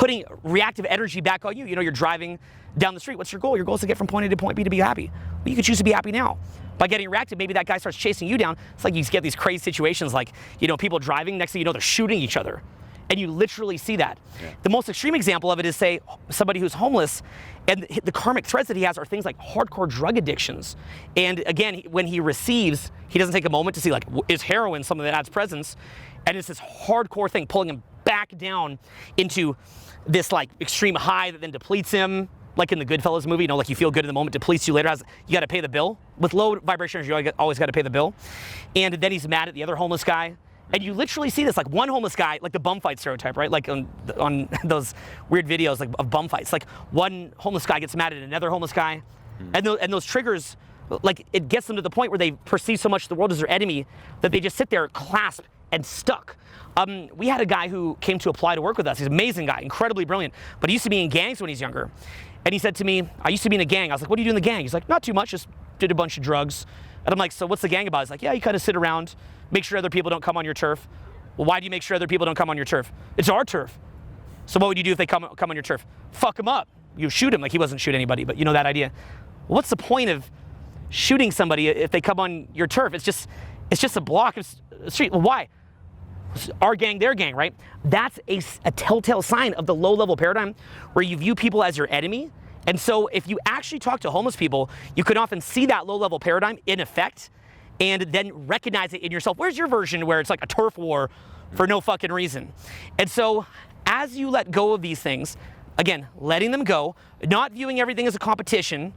putting reactive energy back on you. You know, you're driving down the street. What's your goal? Your goal is to get from point A to point B to be happy. Well, you could choose to be happy now. By getting reactive, maybe that guy starts chasing you down. It's like you get these crazy situations like, you know, people driving, next thing you know, they're shooting each other. And you literally see that. Yeah. The most extreme example of it is, say, somebody who's homeless, and the karmic threads that he has are things like hardcore drug addictions. And again, when he receives, he doesn't take a moment to see, like, is heroin something that adds presence? And it's this hardcore thing pulling him back down into this, like, extreme high that then depletes him. Like in the Goodfellas movie, you know, like you feel good in the moment, depletes you later. You got to pay the bill. With low vibration energy, you always got to pay the bill. And then he's mad at the other homeless guy. And you literally see this, like one homeless guy, like the bum fight stereotype, right? Like on those weird videos like of bum fights. Like one homeless guy gets mad at another homeless guy. And those triggers, like it gets them to the point where they perceive so much the world as their enemy that they just sit there clasped and stuck. We had a guy who came to apply to work with us. He's an amazing guy, incredibly brilliant. But he used to be in gangs when he's younger. And he said to me, I used to be in a gang. I was like, what do you do in the gang? He's like, not too much, just did a bunch of drugs. And I'm like, so what's the gang about? He's like, yeah, you kind of sit around, make sure other people don't come on your turf. Well, why do you make sure other people don't come on your turf? It's our turf. So what would you do if they come on your turf? Fuck them up. You shoot him. Like he wasn't shoot anybody, but you know that idea. What's the point of shooting somebody if they come on your turf? It's just a block of street. Well, why? Our gang, their gang, right? That's a telltale sign of the low-level paradigm where you view people as your enemy. And so if you actually talk to homeless people, you can often see that low-level paradigm in effect and then recognize it in yourself. Where's your version where it's like a turf war for no fucking reason? And so as you let go of these things, again, letting them go, not viewing everything as a competition,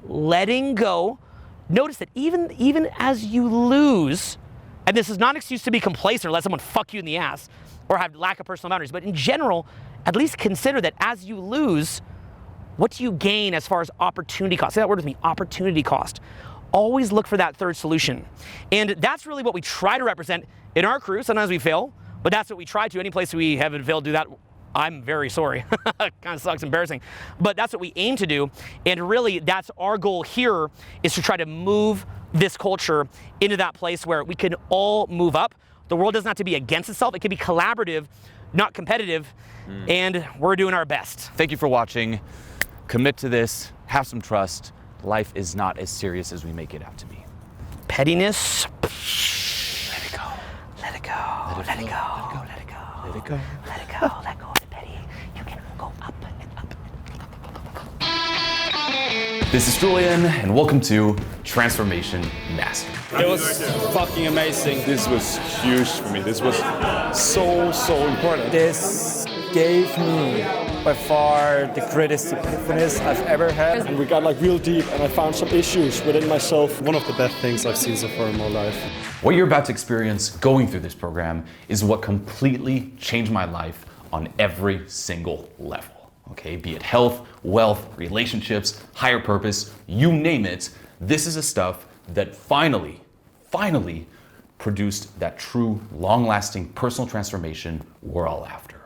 letting go, notice that even as you lose, and this is not an excuse to be complacent or let someone fuck you in the ass or have lack of personal boundaries, but in general, at least consider that as you lose, what do you gain as far as opportunity cost? Say that word with me, opportunity cost. Always look for that third solution. And that's really what we try to represent in our crew. Sometimes we fail, but that's what we try to. Any place we haven't failed to do that, I'm very sorry. Kind of sucks, embarrassing. But that's what we aim to do. And really, that's our goal here, is to try to move this culture into that place where we can all move up. The world doesn't have to be against itself. It can be collaborative, not competitive. And we're doing our best. Thank you for watching. Commit to this. Have some trust. Life is not as serious as we make it out to be. Pettiness. Let it go. Let it go. Let it go. Let it go. Let it go. Let it go. Let go of the petty. You can go up and up. This is Julien, and welcome to Transformation Master. It was fucking amazing. This was huge for me. This was so important. This gave me by far the greatest epiphanies I've ever had. And we got like real deep and I found some issues within myself. One of the best things I've seen so far in my life. What you're about to experience going through this program is what completely changed my life on every single level. Okay, be it health, wealth, relationships, higher purpose, you name it. This is the stuff that finally produced that true, long-lasting personal transformation we're all after.